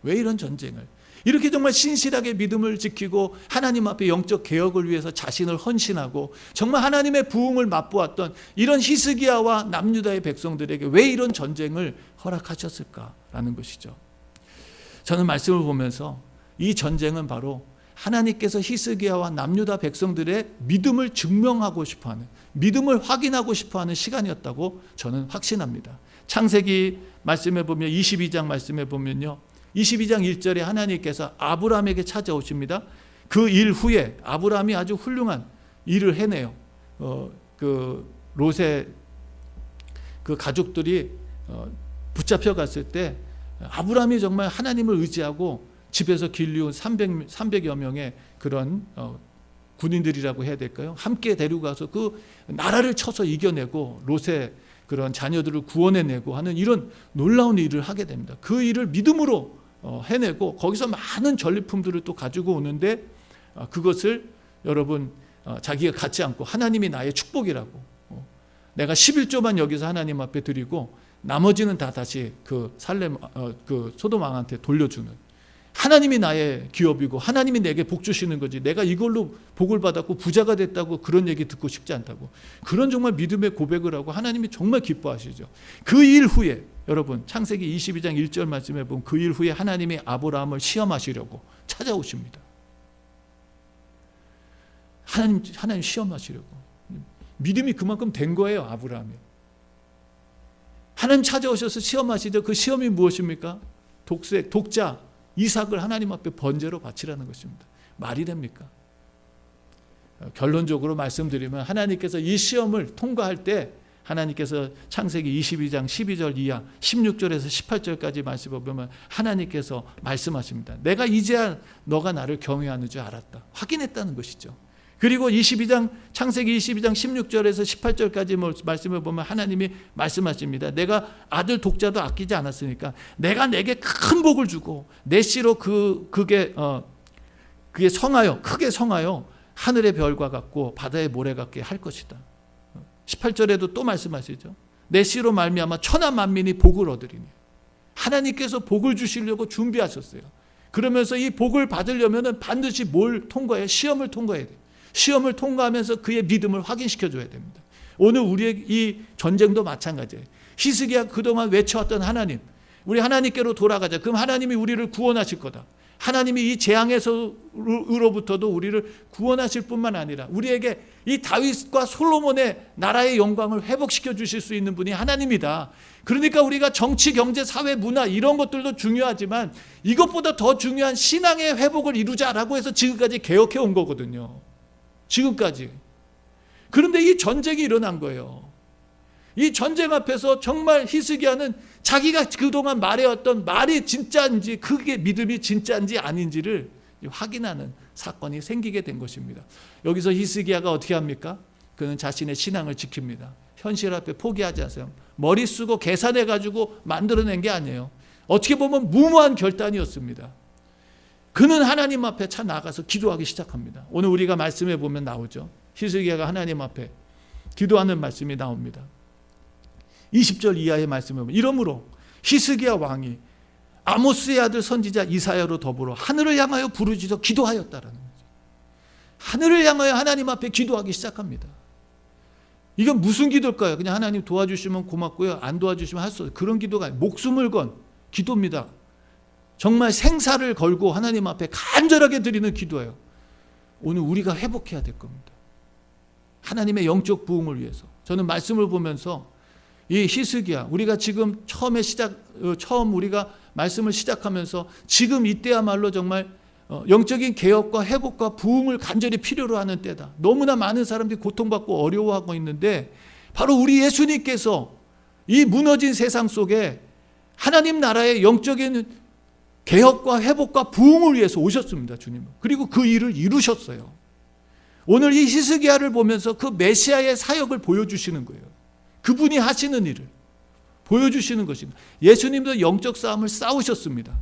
왜 이런 전쟁을? 이렇게 정말 신실하게 믿음을 지키고 하나님 앞에 영적 개혁을 위해서 자신을 헌신하고 정말 하나님의 부흥을 맛보았던 이런 히스기야와 남유다의 백성들에게 왜 이런 전쟁을 허락하셨을까라는 것이죠. 저는 말씀을 보면서 이 전쟁은 바로 하나님께서 히스기야와 남유다 백성들의 믿음을 증명하고 싶어하는, 믿음을 확인하고 싶어하는 시간이었다고 저는 확신합니다. 창세기 말씀에 보면 22장 말씀에 보면요, 22장 1절에 하나님께서 아브라함에게 찾아오십니다. 그 일 후에 아브라함이 아주 훌륭한 일을 해내요. 그 롯의 그 가족들이 붙잡혀 갔을 때 아브라함이 정말 하나님을 의지하고 집에서 길리운 300여 명의 그런 군인들이라고 해야 될까요? 함께 데리고 가서 그 나라를 쳐서 이겨내고 롯의 그런 자녀들을 구원해내고 하는 이런 놀라운 일을 하게 됩니다. 그 일을 믿음으로 해내고 거기서 많은 전리품들을 또 가지고 오는데 그것을 여러분 자기가 갖지 않고 하나님이 나의 축복이라고 내가 11조만 여기서 하나님 앞에 드리고 나머지는 다 다시 그 살렘 그 소돔 왕한테 돌려주는, 하나님이 나의 기업이고 하나님이 내게 복 주시는 거지 내가 이걸로 복을 받았고 부자가 됐다고 그런 얘기 듣고 싶지 않다고, 그런 정말 믿음의 고백을 하고 하나님이 정말 기뻐하시죠. 그 일 후에 여러분 창세기 22장 1절 말씀에 보면 그 일 후에 하나님이 아브라함을 시험하시려고 찾아오십니다. 하나님 시험하시려고. 믿음이 그만큼 된 거예요, 아브라함이. 하나님 찾아오셔서 시험하시죠. 그 시험이 무엇입니까? 독자 이삭을 하나님 앞에 번제로 바치라는 것입니다. 말이 됩니까? 결론적으로 말씀드리면 하나님께서 이 시험을 통과할 때 하나님께서 창세기 22장 12절 이하 16절에서 18절까지 말씀을 보면 하나님께서 말씀하십니다. 내가 이제야 너가 나를 경외하는 줄 알았다. 확인했다는 것이죠. 그리고 창세기 22장 16절에서 18절까지 말씀을 보면 하나님이 말씀하십니다. 내가 아들 독자도 아끼지 않았으니까 내가 내게 큰 복을 주고 내 씨로 그게 성하여 크게 성하여 하늘의 별과 같고 바다의 모래 같게 할 것이다. 18절에도 또 말씀하시죠. 내 씨로 말미암아 천하 만민이 복을 얻으리니. 하나님께서 복을 주시려고 준비하셨어요. 그러면서 이 복을 받으려면 반드시 뭘 통과해요? 시험을 통과해야 돼요. 시험을 통과하면서 그의 믿음을 확인시켜줘야 됩니다. 오늘 우리의 이 전쟁도 마찬가지예요. 히스기야가 그동안 외쳐왔던 하나님, 우리 하나님께로 돌아가자. 그럼 하나님이 우리를 구원하실 거다. 하나님이 이 재앙에서로부터도 우리를 구원하실 뿐만 아니라 우리에게 이 다윗과 솔로몬의 나라의 영광을 회복시켜 주실 수 있는 분이 하나님이다. 그러니까 우리가 정치, 경제, 사회, 문화 이런 것들도 중요하지만 이것보다 더 중요한 신앙의 회복을 이루자라고 해서 지금까지 개혁해 온 거거든요. 지금까지. 그런데 이 전쟁이 일어난 거예요. 이 전쟁 앞에서 정말 히스기야는 자기가 그동안 말해왔던 말이 진짜인지 그게 믿음이 진짜인지 아닌지를 확인하는 사건이 생기게 된 것입니다. 여기서 히스기야가 어떻게 합니까? 그는 자신의 신앙을 지킵니다. 현실 앞에 포기하지 않아요. 머리 쓰고 계산해가지고 만들어낸 게 아니에요. 어떻게 보면 무모한 결단이었습니다. 그는 하나님 앞에 나가서 기도하기 시작합니다. 오늘 우리가 말씀해 보면 나오죠. 히스기야가 하나님 앞에 기도하는 말씀이 나옵니다. 20절 이하의 말씀에 보면 이러므로 히스기야 왕이 아모스의 아들 선지자 이사야로 더불어 하늘을 향하여 부르짖어 기도하였다라는 거죠. 하늘을 향하여 하나님 앞에 기도하기 시작합니다. 이건 무슨 기도일까요? 그냥 하나님 도와주시면 고맙고요. 안 도와주시면 할 수 없어요. 그런 기도가 아니에요. 목숨을 건 기도입니다. 정말 생사를 걸고 하나님 앞에 간절하게 드리는 기도예요. 오늘 우리가 회복해야 될 겁니다. 하나님의 영적 부흥을 위해서. 저는 말씀을 보면서 이 히스기야 우리가 지금 처음 우리가 말씀을 시작하면서 지금 이때야말로 정말 영적인 개혁과 회복과 부흥을 간절히 필요로 하는 때다. 너무나 많은 사람들이 고통받고 어려워하고 있는데 바로 우리 예수님께서 이 무너진 세상 속에 하나님 나라의 영적인 개혁과 회복과 부흥을 위해서 오셨습니다. 주님은. 그리고 그 일을 이루셨어요. 오늘 이 히스기야를 보면서 그 메시아의 사역을 보여주시는 거예요. 그분이 하시는 일을 보여주시는 것입니다. 예수님도 영적 싸움을 싸우셨습니다.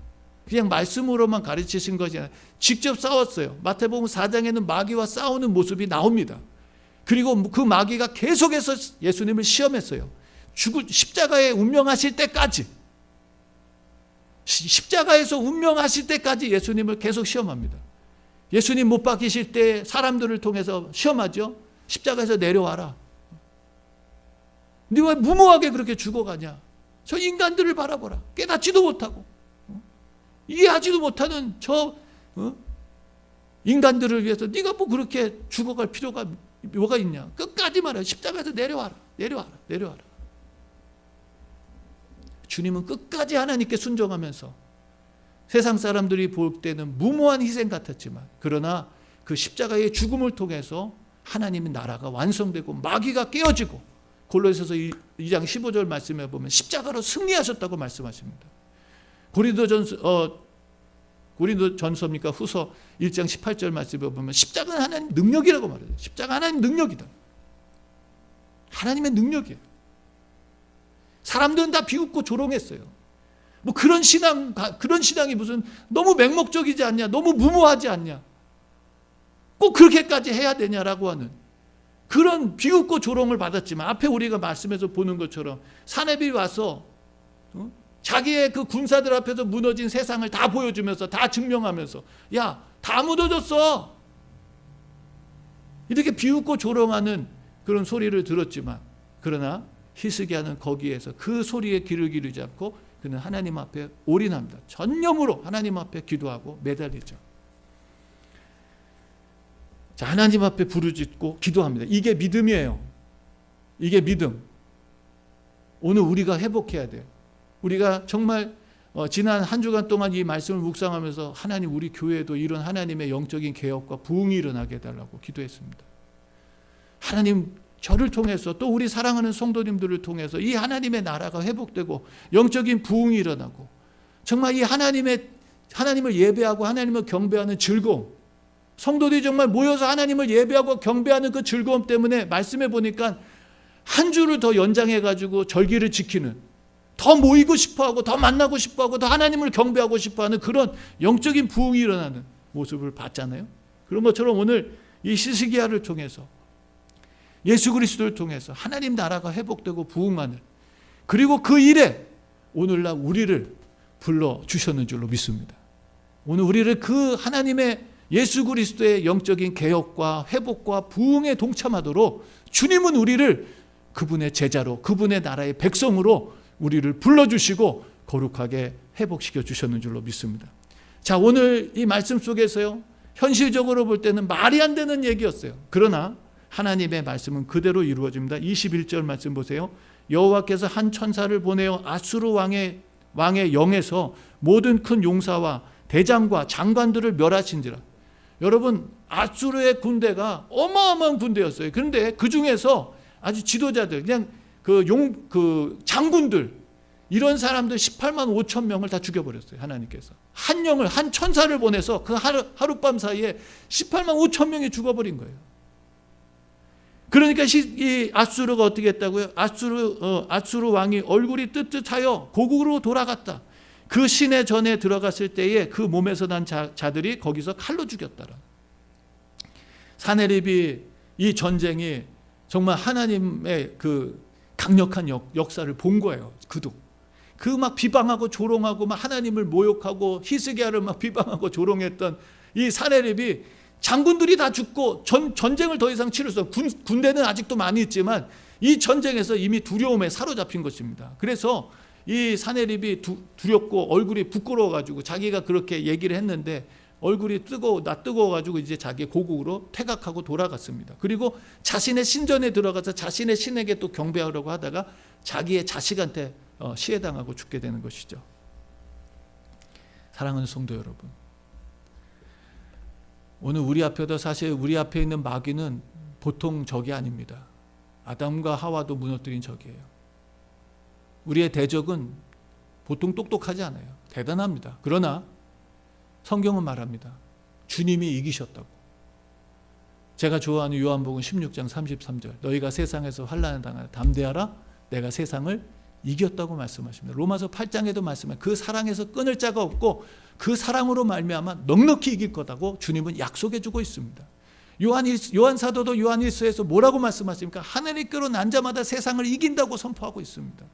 그냥 말씀으로만 가르치신 것이 아니라 직접 싸웠어요. 마태복음 4장에는 마귀와 싸우는 모습이 나옵니다. 그리고 그 마귀가 계속해서 예수님을 시험했어요. 십자가에 운명하실 때까지, 십자가에서 운명하실 때까지 예수님을 계속 시험합니다. 예수님 못 박히실 때 사람들을 통해서 시험하죠. 십자가에서 내려와라. 근데 왜 무모하게 그렇게 죽어가냐? 저 인간들을 바라보라. 깨닫지도 못하고 이해하지도 못하는 저 인간들을 위해서 네가 뭐 그렇게 죽어갈 필요가 뭐가 있냐? 끝까지 말해요. 십자가에서 내려와라. 주님은 끝까지 하나님께 순종하면서 세상 사람들이 볼 때는 무모한 희생 같았지만 그러나 그 십자가의 죽음을 통해서 하나님의 나라가 완성되고 마귀가 깨어지고 골로새서 2장 15절 말씀에 보면 십자가로 승리하셨다고 말씀하십니다. 고린도전서입니까? 후서 1장 18절 말씀에 보면 십자가는 하나님 능력이라고 말해요. 십자가 하나님 능력이다. 하나님의 능력이에요. 사람들은 다 비웃고 조롱했어요. 뭐 그런 신앙이 무슨 너무 맹목적이지 않냐? 너무 무모하지 않냐? 꼭 그렇게까지 해야 되냐라고 하는 그런 비웃고 조롱을 받았지만 앞에 우리가 말씀에서 보는 것처럼 사내비 와서 자기의 그 군사들 앞에서 무너진 세상을 다 보여주면서 다 증명하면서 야, 다 무너졌어. 이렇게 비웃고 조롱하는 그런 소리를 들었지만 그러나 히스기야는 거기에서 그 소리에 귀를 기르지 않고 그는 하나님 앞에 올인합니다. 전념으로 하나님 앞에 기도하고 매달리죠. 자, 하나님 앞에 부르짖고 기도합니다. 이게 믿음이에요. 이게 믿음. 오늘 우리가 회복해야 돼요. 우리가 정말 지난 한 주간 동안 이 말씀을 묵상하면서 하나님, 우리 교회에도 이런 하나님의 영적인 개혁과 부흥이 일어나게 해달라고 기도했습니다. 하나님, 저를 통해서 또 우리 사랑하는 성도님들을 통해서 이 하나님의 나라가 회복되고 영적인 부흥이 일어나고 정말 이 하나님을 예배하고 하나님을 경배하는 즐거움, 성도들이 정말 모여서 하나님을 예배하고 경배하는 그 즐거움 때문에 말씀해 보니까 한 주를 더 연장해가지고 절기를 지키는, 더 모이고 싶어하고 더 만나고 싶어하고 더 하나님을 경배하고 싶어하는 그런 영적인 부흥이 일어나는 모습을 봤잖아요. 그런 것처럼 오늘 이 히스기야를 통해서, 예수 그리스도를 통해서 하나님 나라가 회복되고 부흥하는, 그리고 그 일에 오늘날 우리를 불러주셨는 줄로 믿습니다. 오늘 우리를 그 하나님의 예수 그리스도의 영적인 개혁과 회복과 부흥에 동참하도록 주님은 우리를 그분의 제자로, 그분의 나라의 백성으로 우리를 불러주시고 거룩하게 회복시켜 주셨는 줄로 믿습니다. 자, 오늘 이 말씀 속에서요, 현실적으로 볼 때는 말이 안 되는 얘기였어요. 그러나 하나님의 말씀은 그대로 이루어집니다. 21절 말씀 보세요. 여호와께서 한 천사를 보내어 아수르 왕의 영에서 모든 큰 용사와 대장과 장관들을 멸하신지라. 여러분, 아수르의 군대가 어마어마한 군대였어요. 그런데 그 중에서 아주 지도자들, 그냥 그 장군들, 이런 사람들 18만 5천 명을 다 죽여버렸어요. 하나님께서 한 천사를 보내서 그 하룻밤 사이에 18만 5천 명이 죽어버린 거예요. 그러니까 이 아수르가 어떻게 했다고요? 아수르 왕이 얼굴이 뜨뜻하여 고국으로 돌아갔다. 그 시내 전에 들어갔을 때에 그 몸에서 난 자들이 거기서 칼로 죽였다라. 사네립이 이 전쟁이 정말 하나님의 그 강력한 역사를 본 거예요. 그도 그 막 비방하고 조롱하고 막 하나님을 모욕하고 히스기야를 막 비방하고 조롱했던 이 사네립이 장군들이 다 죽고 전쟁을 더 이상 치를 수 없어요. 군대는 아직도 많이 있지만 이 전쟁에서 이미 두려움에 사로잡힌 것입니다. 그래서 이 사네립이 두렵고 얼굴이 부끄러워가지고 자기가 그렇게 얘기를 했는데 얼굴이 뜨거워가지고 이제 자기 고국으로 퇴각하고 돌아갔습니다. 그리고 자신의 신전에 들어가서 자신의 신에게 또 경배하려고 하다가 자기의 자식한테 시해당하고 죽게 되는 것이죠. 사랑하는 성도 여러분, 오늘 우리 앞에도 사실 우리 앞에 있는 마귀는 보통 적이 아닙니다. 아담과 하와도 무너뜨린 적이에요. 우리의 대적은 보통 똑똑하지 않아요. 대단합니다. 그러나 성경은 말합니다. 주님이 이기셨다고. 제가 좋아하는 요한복음 16장 33절, 너희가 세상에서 환난을 당하여 담대하라, 내가 세상을 이겼다고 말씀하십니다. 로마서 8장에도 말씀해요. 그 사랑에서 끊을 자가 없고 그 사랑으로 말미암아 넉넉히 이길 거다고 주님은 약속해 주고 있습니다. 요한 사도도 요한일서에서 뭐라고 말씀하십니까? 하늘의 난 자마다 세상을 이긴다고 선포하고 있습니다.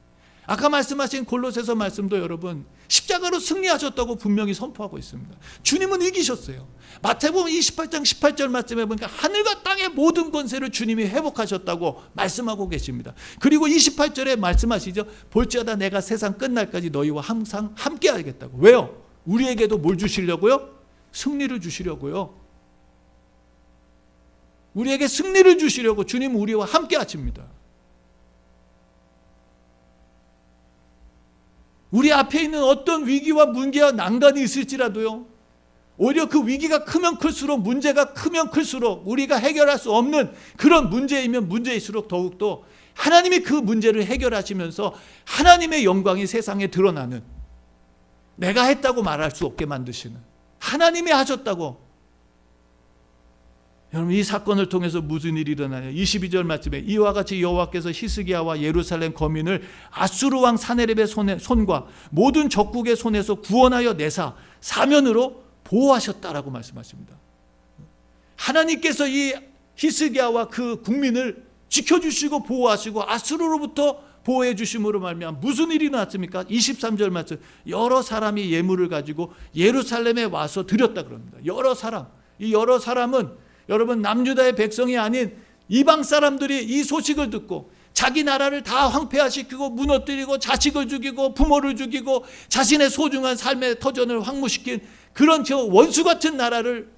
아까 말씀하신 골로새서 말씀도 여러분 십자가로 승리하셨다고 분명히 선포하고 있습니다. 주님은 이기셨어요. 마태복음 28장 18절 말씀해 보니까 하늘과 땅의 모든 권세를 주님이 회복하셨다고 말씀하고 계십니다. 그리고 28절에 말씀하시죠. 볼지어다 내가 세상 끝날까지 너희와 항상 함께 하겠다고. 왜요? 우리에게도 뭘 주시려고요? 승리를 주시려고요. 우리에게 승리를 주시려고 주님은 우리와 함께 하십니다. 우리 앞에 있는 어떤 위기와 문제와 난관이 있을지라도요, 오히려 그 위기가 크면 클수록, 문제가 크면 클수록 우리가 해결할 수 없는 그런 문제이면 문제일수록 더욱더 하나님이 그 문제를 해결하시면서 하나님의 영광이 세상에 드러나는, 내가 했다고 말할 수 없게 만드시는, 하나님이 하셨다고. 여러분, 이 사건을 통해서 무슨 일이 일어나냐? 22절 말씀에 이와 같이 여호와께서 히스기야와 예루살렘 거민을 아수르 왕 사네립의 손과 모든 적국의 손에서 구원하여 내사 사면으로 보호하셨다라고 말씀하십니다. 하나님께서 이 히스기야와 그 국민을 지켜주시고 보호하시고 아수르로부터 보호해 주심으로 말미암아 무슨 일이 났습니까? 23절 말씀, 여러 사람이 예물을 가지고 예루살렘에 와서 드렸다 그럽니다. 여러 사람, 이 여러 사람은 여러분 남유다의 백성이 아닌 이방 사람들이 이 소식을 듣고 자기 나라를 다 황폐화시키고 무너뜨리고 자식을 죽이고 부모를 죽이고 자신의 소중한 삶의 터전을 황무시킨 그런 저 원수 같은 나라를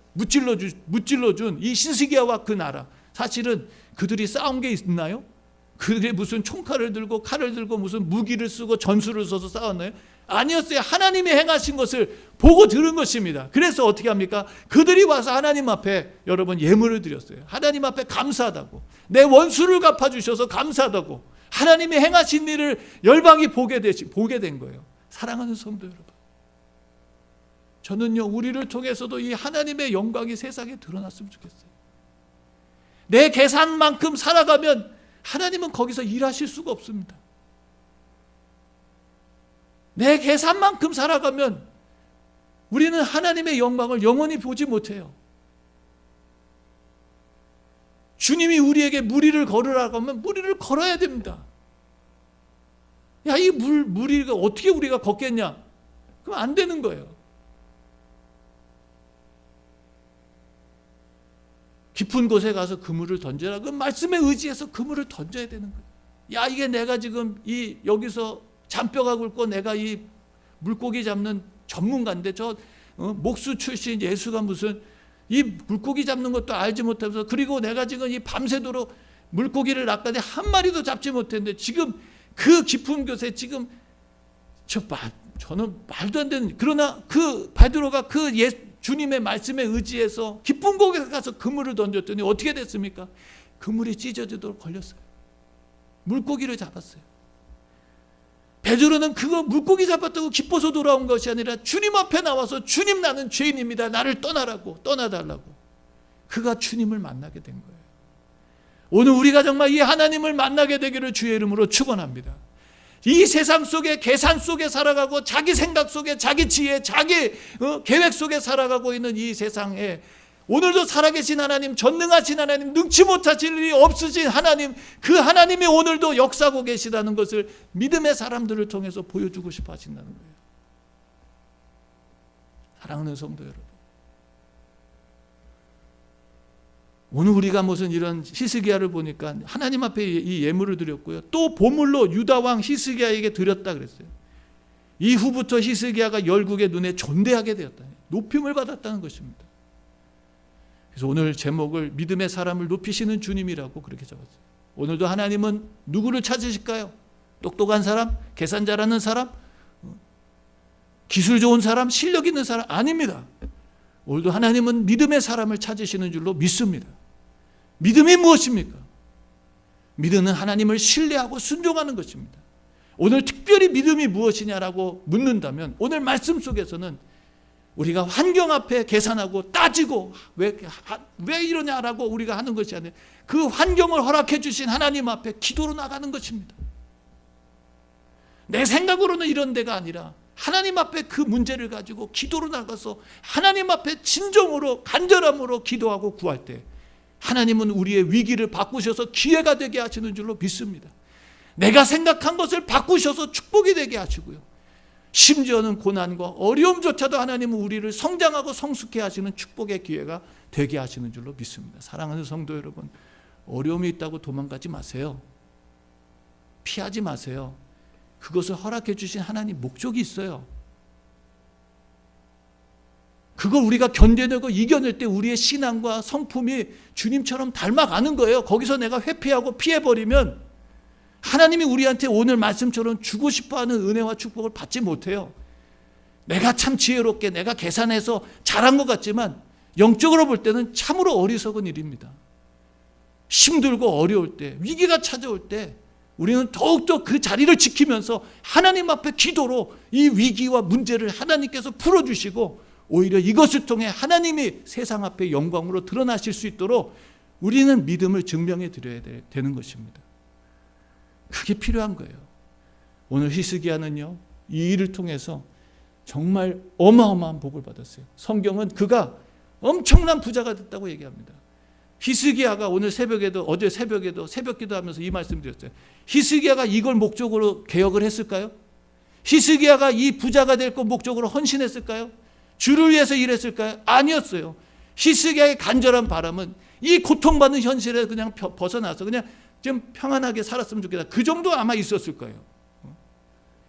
무찔러준 이 히스기야와 그 나라, 사실은 그들이 싸운 게 있나요? 그들이 무슨 총칼을 들고 칼을 들고 무슨 무기를 쓰고 전술을 써서 싸웠나요? 아니었어요. 하나님이 행하신 것을 보고 들은 것입니다. 그래서 어떻게 합니까? 그들이 와서 하나님 앞에 여러분 예물을 드렸어요. 하나님 앞에 감사하다고, 내 원수를 갚아주셔서 감사하다고, 하나님이 행하신 일을 열방이 보게 된 거예요. 사랑하는 성도 여러분, 저는요, 우리를 통해서도 이 하나님의 영광이 세상에 드러났으면 좋겠어요. 내 계산만큼 살아가면 하나님은 거기서 일하실 수가 없습니다. 내 계산만큼 살아가면 우리는 하나님의 영광을 영원히 보지 못해요. 주님이 우리에게 무리를 걸으라고 하면 무리를 걸어야 됩니다. 야, 이 무리가 어떻게 우리가 걷겠냐? 그럼 안 되는 거예요. 깊은 곳에 가서 그물을 던져라. 그 말씀에 의지해서 그물을 던져야 되는 거예요. 야, 이게 내가 지금 여기서 잔뼈가 굵고 내가 이 물고기 잡는 전문가인데 목수 출신 예수가 무슨 이 물고기 잡는 것도 알지 못하면서, 그리고 내가 지금 이 밤새도록 물고기를 낚았는데 한 마리도 잡지 못했는데 지금 그 깊은 곳에 지금 저는 말도 안 되는, 그러나 그 베드로가 주님의 말씀에 의지해서 깊은 곳에 가서 그물을 던졌더니 어떻게 됐습니까? 그물이 찢어지도록 걸렸어요. 물고기를 잡았어요. 베드로는 그거 물고기 잡았다고 기뻐서 돌아온 것이 아니라 주님 앞에 나와서 주님, 나는 죄인입니다, 나를 떠나달라고 그가 주님을 만나게 된 거예요. 오늘 우리가 정말 이 하나님을 만나게 되기를 주의 이름으로 축원합니다. 이 세상 속에 계산 속에 살아가고 자기 생각 속에 자기 지혜, 자기 계획 속에 살아가고 있는 이 세상에 오늘도 살아계신 하나님, 전능하신 하나님, 능치 못하실 일이 없으신 하나님, 그 하나님이 오늘도 역사하고 계시다는 것을 믿음의 사람들을 통해서 보여주고 싶어 하신다는 거예요. 사랑하는 성도 여러분, 오늘 우리가 무슨 이런 히스기야를 보니까 하나님 앞에 이 예물을 드렸고요, 또 보물로 유다 왕 히스기야에게 드렸다 그랬어요. 이후부터 히스기야가 열국의 눈에 존대하게 되었다, 높임을 받았다는 것입니다. 그래서 오늘 제목을 믿음의 사람을 높이시는 주님이라고 그렇게 적었어요. 오늘도 하나님은 누구를 찾으실까요? 똑똑한 사람? 계산 잘하는 사람? 기술 좋은 사람? 실력 있는 사람? 아닙니다. 오늘도 하나님은 믿음의 사람을 찾으시는 줄로 믿습니다. 믿음이 무엇입니까? 믿음은 하나님을 신뢰하고 순종하는 것입니다. 오늘 특별히 믿음이 무엇이냐라고 묻는다면 오늘 말씀 속에서는 우리가 환경 앞에 계산하고 따지고 왜 이러냐라고 우리가 하는 것이 아니라 그 환경을 허락해 주신 하나님 앞에 기도로 나가는 것입니다. 내 생각으로는 이런 데가 아니라 하나님 앞에 그 문제를 가지고 기도로 나가서 하나님 앞에 진정으로 간절함으로 기도하고 구할 때 하나님은 우리의 위기를 바꾸셔서 기회가 되게 하시는 줄로 믿습니다. 내가 생각한 것을 바꾸셔서 축복이 되게 하시고요, 심지어는 고난과 어려움조차도 하나님은 우리를 성장하고 성숙해 하시는 축복의 기회가 되게 하시는 줄로 믿습니다. 사랑하는 성도 여러분, 어려움이 있다고 도망가지 마세요. 피하지 마세요. 그것을 허락해 주신 하나님 목적이 있어요. 그걸 우리가 견뎌내고 이겨낼 때 우리의 신앙과 성품이 주님처럼 닮아가는 거예요. 거기서 내가 회피하고 피해버리면 하나님이 우리한테 오늘 말씀처럼 주고 싶어하는 은혜와 축복을 받지 못해요. 내가 참 지혜롭게 내가 계산해서 잘한 것 같지만 영적으로 볼 때는 참으로 어리석은 일입니다. 힘들고 어려울 때, 위기가 찾아올 때 우리는 더욱더 그 자리를 지키면서 하나님 앞에 기도로 이 위기와 문제를 하나님께서 풀어주시고 오히려 이것을 통해 하나님이 세상 앞에 영광으로 드러나실 수 있도록 우리는 믿음을 증명해 드려야 되는 것입니다. 그게 필요한 거예요. 오늘 히스기야는요, 이 일을 통해서 정말 어마어마한 복을 받았어요. 성경은 그가 엄청난 부자가 됐다고 얘기합니다. 히스기야가 오늘 새벽에도, 어제 새벽에도 새벽기도하면서 이 말씀 드렸어요. 히스기야가 이걸 목적으로 개혁을 했을까요? 히스기야가 이 부자가 될 것 목적으로 헌신했을까요? 주를 위해서 일했을까요? 아니었어요. 히스기야의 간절한 바람은 이 고통받는 현실에 그냥 벗어나서 그냥 좀 평안하게 살았으면 좋겠다, 그 정도 아마 있었을 거예요.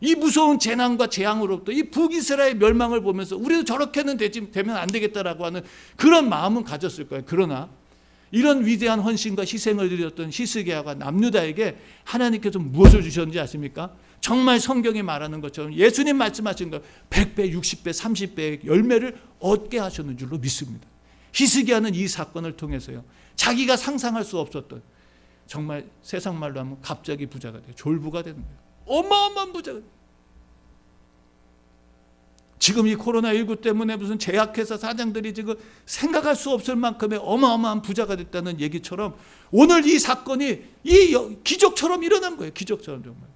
이 무서운 재난과 재앙으로부터 이 북이스라엘 멸망을 보면서 우리도 저렇게는 되면 안 되겠다라고 하는 그런 마음은 가졌을 거예요. 그러나 이런 위대한 헌신과 희생을 드렸던 히스기야가 남유다에게 하나님께서 무엇을 주셨는지 아십니까? 정말 성경이 말하는 것처럼 예수님 말씀하신 것 100배, 60배, 30배의 열매를 얻게 하셨는 줄로 믿습니다. 히스기야는 이 사건을 통해서요, 자기가 상상할 수 없었던, 정말 세상 말로 하면 갑자기 부자가 돼요. 졸부가 되는 거예요. 어마어마한 부자가 돼요. 지금 이 코로나19 때문에 무슨 제약회사 사장들이 지금 생각할 수 없을 만큼의 어마어마한 부자가 됐다는 얘기처럼 오늘 이 사건이 이 기적처럼 일어난 거예요. 기적처럼, 정말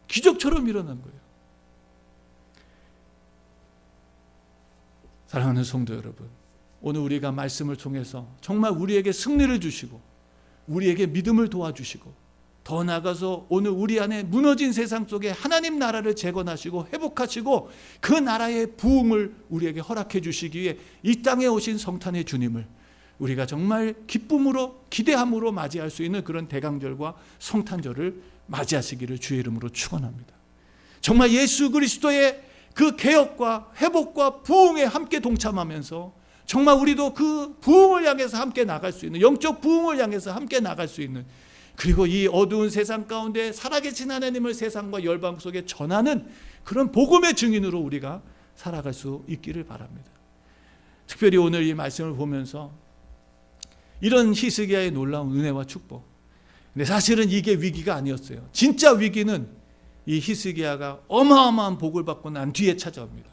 기적처럼 일어난 거예요. 사랑하는 성도 여러분, 오늘 우리가 말씀을 통해서 정말 우리에게 승리를 주시고 우리에게 믿음을 도와주시고 더 나아가서 오늘 우리 안에 무너진 세상 속에 하나님 나라를 재건하시고 회복하시고 그 나라의 부흥을 우리에게 허락해 주시기 위해 이 땅에 오신 성탄의 주님을 우리가 정말 기쁨으로 기대함으로 맞이할 수 있는 그런 대강절과 성탄절을 맞이하시기를 주의 이름으로 축원합니다. 정말 예수 그리스도의 그 개혁과 회복과 부흥에 함께 동참하면서 정말 우리도 그 부흥을 향해서 함께 나갈 수 있는, 영적 부흥을 향해서 함께 나갈 수 있는, 그리고 이 어두운 세상 가운데 살아계신 하나님을 세상과 열방 속에 전하는 그런 복음의 증인으로 우리가 살아갈 수 있기를 바랍니다. 특별히 오늘 이 말씀을 보면서 이런 히스기야의 놀라운 은혜와 축복, 근데 사실은 이게 위기가 아니었어요. 진짜 위기는 이 히스기야가 어마어마한 복을 받고 난 뒤에 찾아옵니다.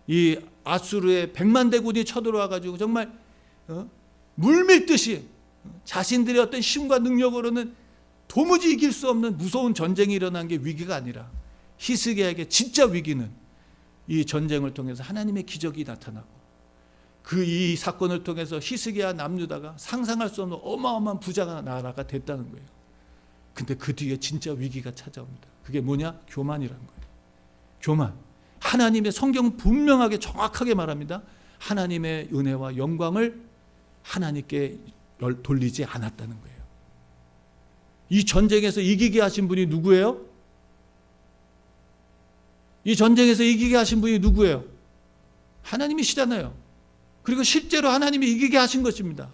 이 아수르의 100만 대군이 쳐들어와 가지고 정말 물밀듯이 자신들의 어떤 힘과 능력으로는 도무지 이길 수 없는 무서운 전쟁이 일어난 게 위기가 아니라 히스기야에게 진짜 위기는 이 전쟁을 통해서 하나님의 기적이 나타나고 그 이 사건을 통해서 히스기야 남유다가 상상할 수 없는 어마어마한 부자가 나라가 됐다는 거예요. 근데 그 뒤에 진짜 위기가 찾아옵니다. 그게 뭐냐? 교만이라는 거예요. 교만. 하나님의 성경 분명하게 정확하게 말합니다. 하나님의 은혜와 영광을 하나님께 돌리지 않았다는 거예요. 이 전쟁에서 이기게 하신 분이 누구예요? 이 전쟁에서 이기게 하신 분이 누구예요? 하나님이시잖아요. 그리고 실제로 하나님이 이기게 하신 것입니다.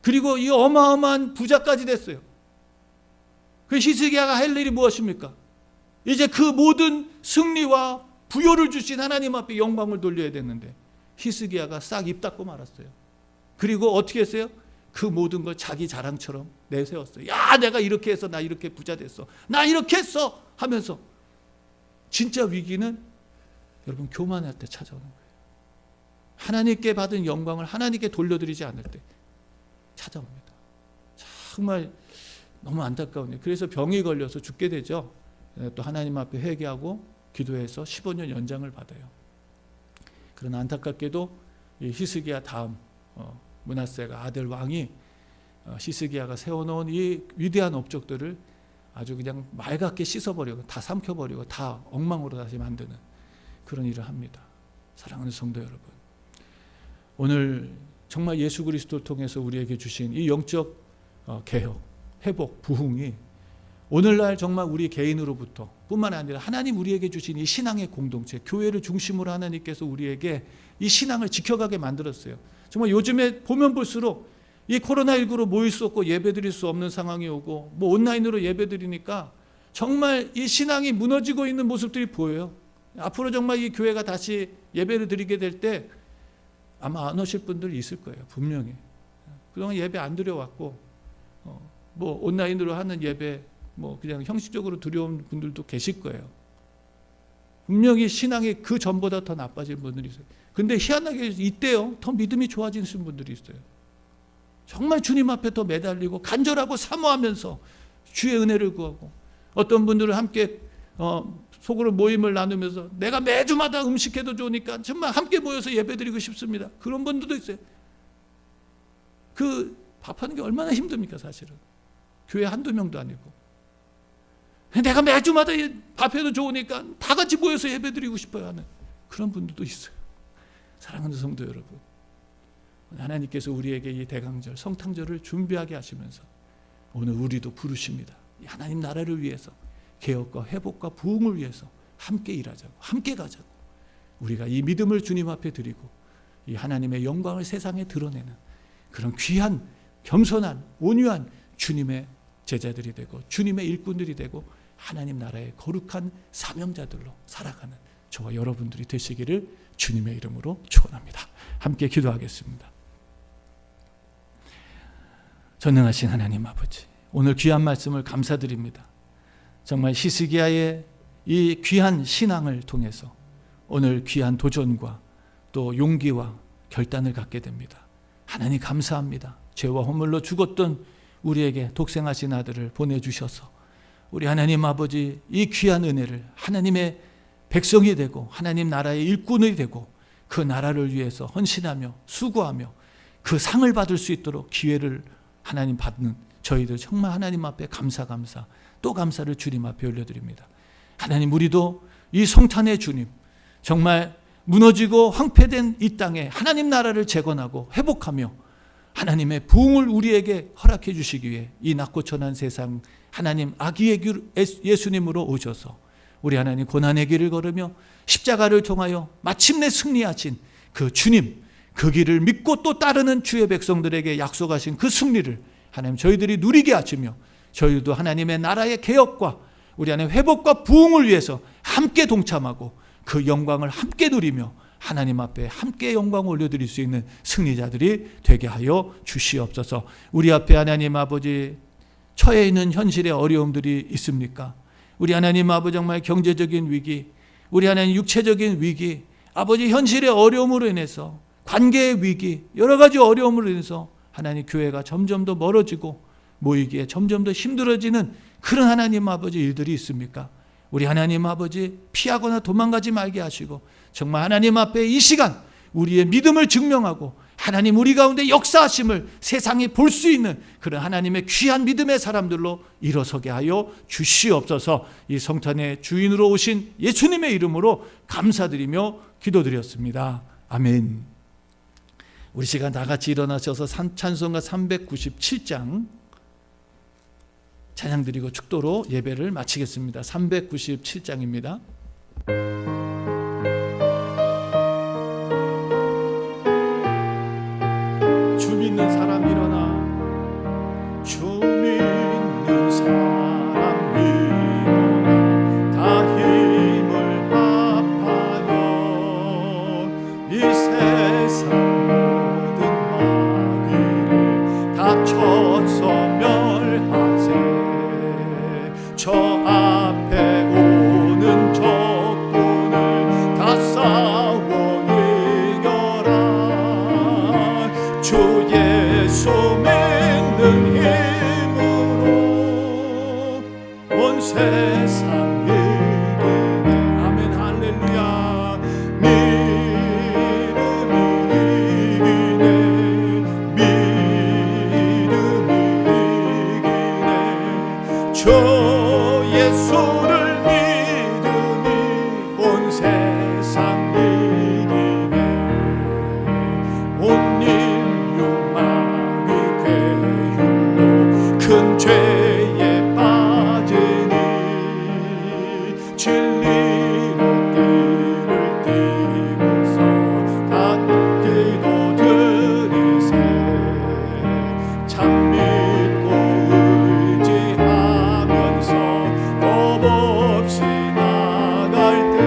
그리고 이 어마어마한 부자까지 됐어요. 그 히스기야가 할 일이 무엇입니까? 이제 그 모든 승리와 부요를 주신 하나님 앞에 영광을 돌려야 됐는데 히스기야가 싹 입 닫고 말았어요. 그리고 어떻게 했어요? 그 모든 걸 자기 자랑처럼 내세웠어요. 야, 내가 이렇게 해서 나 이렇게 부자 됐어. 나 이렇게 했어 하면서 진짜 위기는 여러분 교만할 때 찾아오는 거예요. 하나님께 받은 영광을 하나님께 돌려드리지 않을 때 찾아옵니다. 정말 너무 안타까운데 그래서 병이 걸려서 죽게 되죠. 또 하나님 앞에 회개하고 기도해서 15년 연장을 받아요. 그러나 안타깝게도 이 히스기야 다음 므낫세가 아들 왕이 히스기야가 세워놓은 이 위대한 업적들을 아주 그냥 맑게 씻어버리고 다 삼켜버리고 다 엉망으로 다시 만드는 그런 일을 합니다. 사랑하는 성도 여러분, 오늘 정말 예수 그리스도를 통해서 우리에게 주신 이 영적 개혁, 회복, 부흥이 오늘날 정말 우리 개인으로부터 뿐만 아니라 하나님 우리에게 주신 이 신앙의 공동체, 교회를 중심으로 하나님께서 우리에게 이 신앙을 지켜가게 만들었어요. 정말 요즘에 보면 볼수록 이 코로나19로 모일 수 없고 예배드릴 수 없는 상황이 오고 뭐 온라인으로 예배드리니까 정말 이 신앙이 무너지고 있는 모습들이 보여요. 앞으로 정말 이 교회가 다시 예배를 드리게 될 때 아마 안 오실 분들이 있을 거예요. 분명히. 그동안 예배 안 드려왔고 뭐 온라인으로 하는 예배 뭐 그냥 형식적으로 드려온 분들도 계실 거예요. 분명히 신앙이 그 전보다 더 나빠진 분들이 있어요. 근데 희한하게 이때요 더 믿음이 좋아지신 분들이 있어요. 정말 주님 앞에 더 매달리고 간절하고 사모하면서 주의 은혜를 구하고 어떤 분들은 함께 속으로 모임을 나누면서 내가 매주마다 음식해도 좋으니까 정말 함께 모여서 예배드리고 싶습니다. 그런 분들도 있어요. 그 밥하는 게 얼마나 힘듭니까 사실은. 교회 한두 명도 아니고. 내가 매주마다 밥해도 좋으니까 다 같이 모여서 예배드리고 싶어요 하는 그런 분들도 있어요. 사랑하는 성도 여러분, 하나님께서 우리에게 이 대강절, 성탄절을 준비하게 하시면서 오늘 우리도 부르십니다. 하나님 나라를 위해서 개혁과 회복과 부흥을 위해서 함께 일하자고, 함께 가자고, 우리가 이 믿음을 주님 앞에 드리고 이 하나님의 영광을 세상에 드러내는 그런 귀한 겸손한 온유한 주님의 제자들이 되고 주님의 일꾼들이 되고 하나님 나라의 거룩한 사명자들로 살아가는 저와 여러분들이 되시기를 주님의 이름으로 축원합니다. 함께 기도하겠습니다. 전능하신 하나님 아버지, 오늘 귀한 말씀을 감사드립니다. 정말 히스기야의 이 귀한 신앙을 통해서 오늘 귀한 도전과 또 용기와 결단을 갖게 됩니다. 하나님 감사합니다. 죄와 허물로 죽었던 우리에게 독생하신 아들을 보내주셔서 우리 하나님 아버지 이 귀한 은혜를 하나님의 백성이 되고 하나님 나라의 일꾼이 되고 그 나라를 위해서 헌신하며 수고하며 그 상을 받을 수 있도록 기회를 하나님 받는 저희들 정말 하나님 앞에 감사 또 감사를 주님 앞에 올려드립니다. 하나님, 우리도 이 성탄의 주님, 정말 무너지고 황폐된 이 땅에 하나님 나라를 재건하고 회복하며 하나님의 부흥을 우리에게 허락해 주시기 위해 이 낮고 천한 세상 하나님 아기의 예수님으로 오셔서 우리 하나님 고난의 길을 걸으며 십자가를 통하여 마침내 승리하신 그 주님, 그 길을 믿고 또 따르는 주의 백성들에게 약속하신 그 승리를 하나님 저희들이 누리게 하시며 저희도 하나님의 나라의 개혁과 우리 안에 회복과 부흥을 위해서 함께 동참하고 그 영광을 함께 누리며 하나님 앞에 함께 영광을 올려드릴 수 있는 승리자들이 되게 하여 주시옵소서. 우리 앞에 하나님 아버지 처해 있는 현실의 어려움들이 있습니까? 우리 하나님 아버지 정말 경제적인 위기, 우리 하나님 육체적인 위기, 아버지 현실의 어려움으로 인해서 관계의 위기, 여러 가지 어려움으로 인해서 하나님 교회가 점점 더 멀어지고 모이기에 점점 더 힘들어지는 그런 하나님 아버지 일들이 있습니까? 우리 하나님 아버지 피하거나 도망가지 말게 하시고 정말 하나님 앞에 이 시간 우리의 믿음을 증명하고 하나님 우리 가운데 역사하심을 세상이 볼 수 있는 그런 하나님의 귀한 믿음의 사람들로 일어서게 하여 주시옵소서. 이 성탄의 주인으로 오신 예수님의 이름으로 감사드리며 기도드렸습니다. 아멘. 우리 시간 다 같이 일어나셔서 찬송가 397장 찬양 드리고 축도로 예배를 마치겠습니다. 397장입니다. 주 믿는 사람 일어나, 주 믿는 사람 일어나, 다 힘을 합하여 이 세상 모든 마귀를 다 쳐서 멸하세. 저 앞에 오는 적군을 다 싸워 이겨라. 주 예수 믿는 힘으로 온 세상 이기네. 아멘 할렐루야. 믿음이 이기네. 믿음이 이기네. 주 예수를 믿음이 온 세상 이기네. 온 인류 마귀 괴율로 큰 죄에 빠지니 진리로 길을 띄고서 다 기도드리세. 참 믿고 의지하면서 겁없이 나갈 때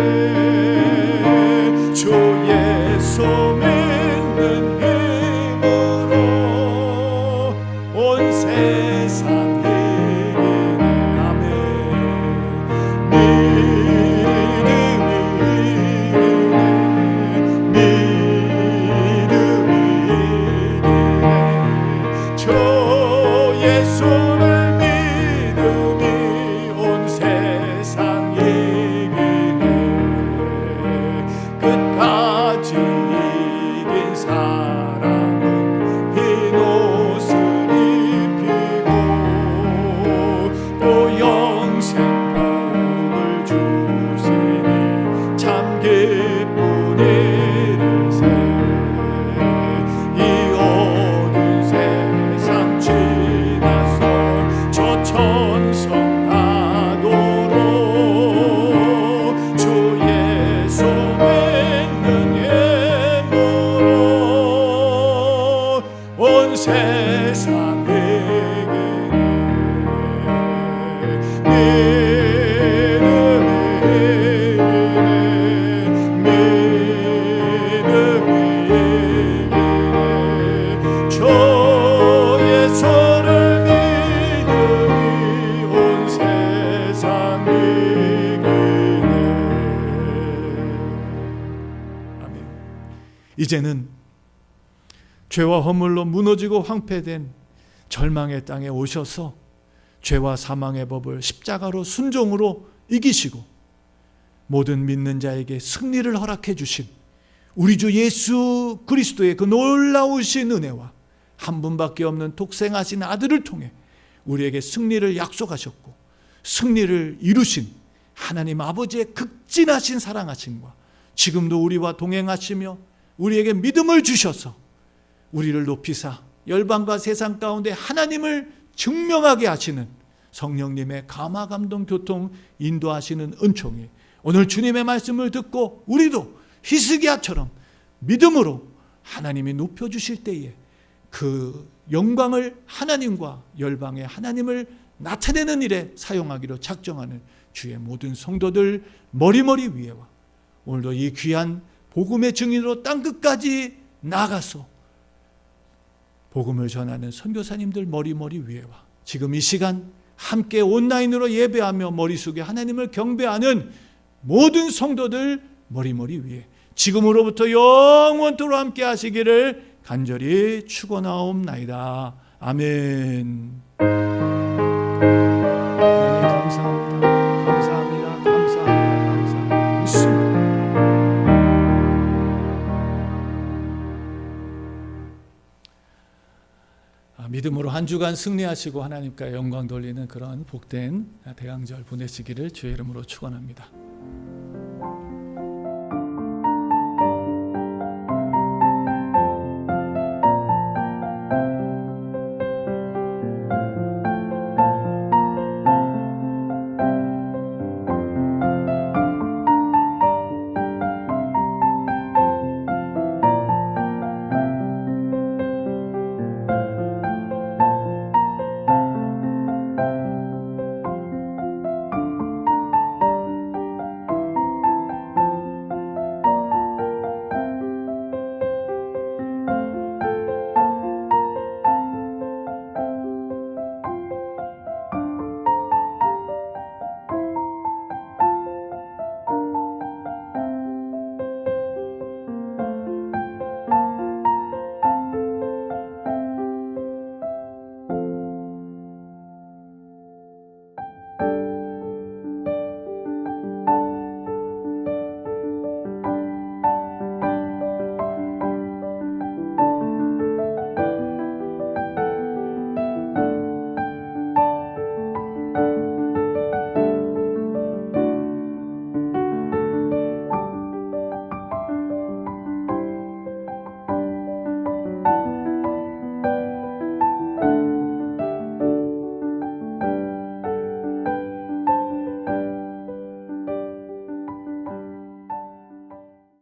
저의 손을 믿음이 온 세상 이기네. 아멘. 이제는 죄와 허물로 무너지고 황폐된 절망의 땅에 오셔서 죄와 사망의 법을 십자가로 순종으로 이기시고 모든 믿는 자에게 승리를 허락해 주신 우리 주 예수 그리스도의 그 놀라우신 은혜와 한 분밖에 없는 독생하신 아들을 통해 우리에게 승리를 약속하셨고 승리를 이루신 하나님 아버지의 극진하신 사랑하심과 지금도 우리와 동행하시며 우리에게 믿음을 주셔서 우리를 높이사 열방과 세상 가운데 하나님을 증명하게 하시는 성령님의 감화 감동 교통 인도하시는 은총이 오늘 주님의 말씀을 듣고 우리도 히스기야처럼 믿음으로 하나님이 높여주실 때에 그 영광을 하나님과 열방의 하나님을 나타내는 일에 사용하기로 작정하는 주의 모든 성도들 머리머리 위에와 오늘도 이 귀한 복음의 증인으로 땅끝까지 나가서 복음을 전하는 선교사님들 머리머리 위에와 지금 이 시간 함께 온라인으로 예배하며 머리 숙여 하나님을 경배하는 모든 성도들 머리머리 위에 지금으로부터 영원토록 함께 하시기를 간절히 축원하옵나이다. 아멘. 하나님 감사합니다. 감사합니다. 감사합니다. 감사합니다. 믿습니다. 믿음으로 한 주간 승리하시고 하나님께 영광 돌리는 그런 복된 대강절 보내시기를 주의 이름으로 축원합니다.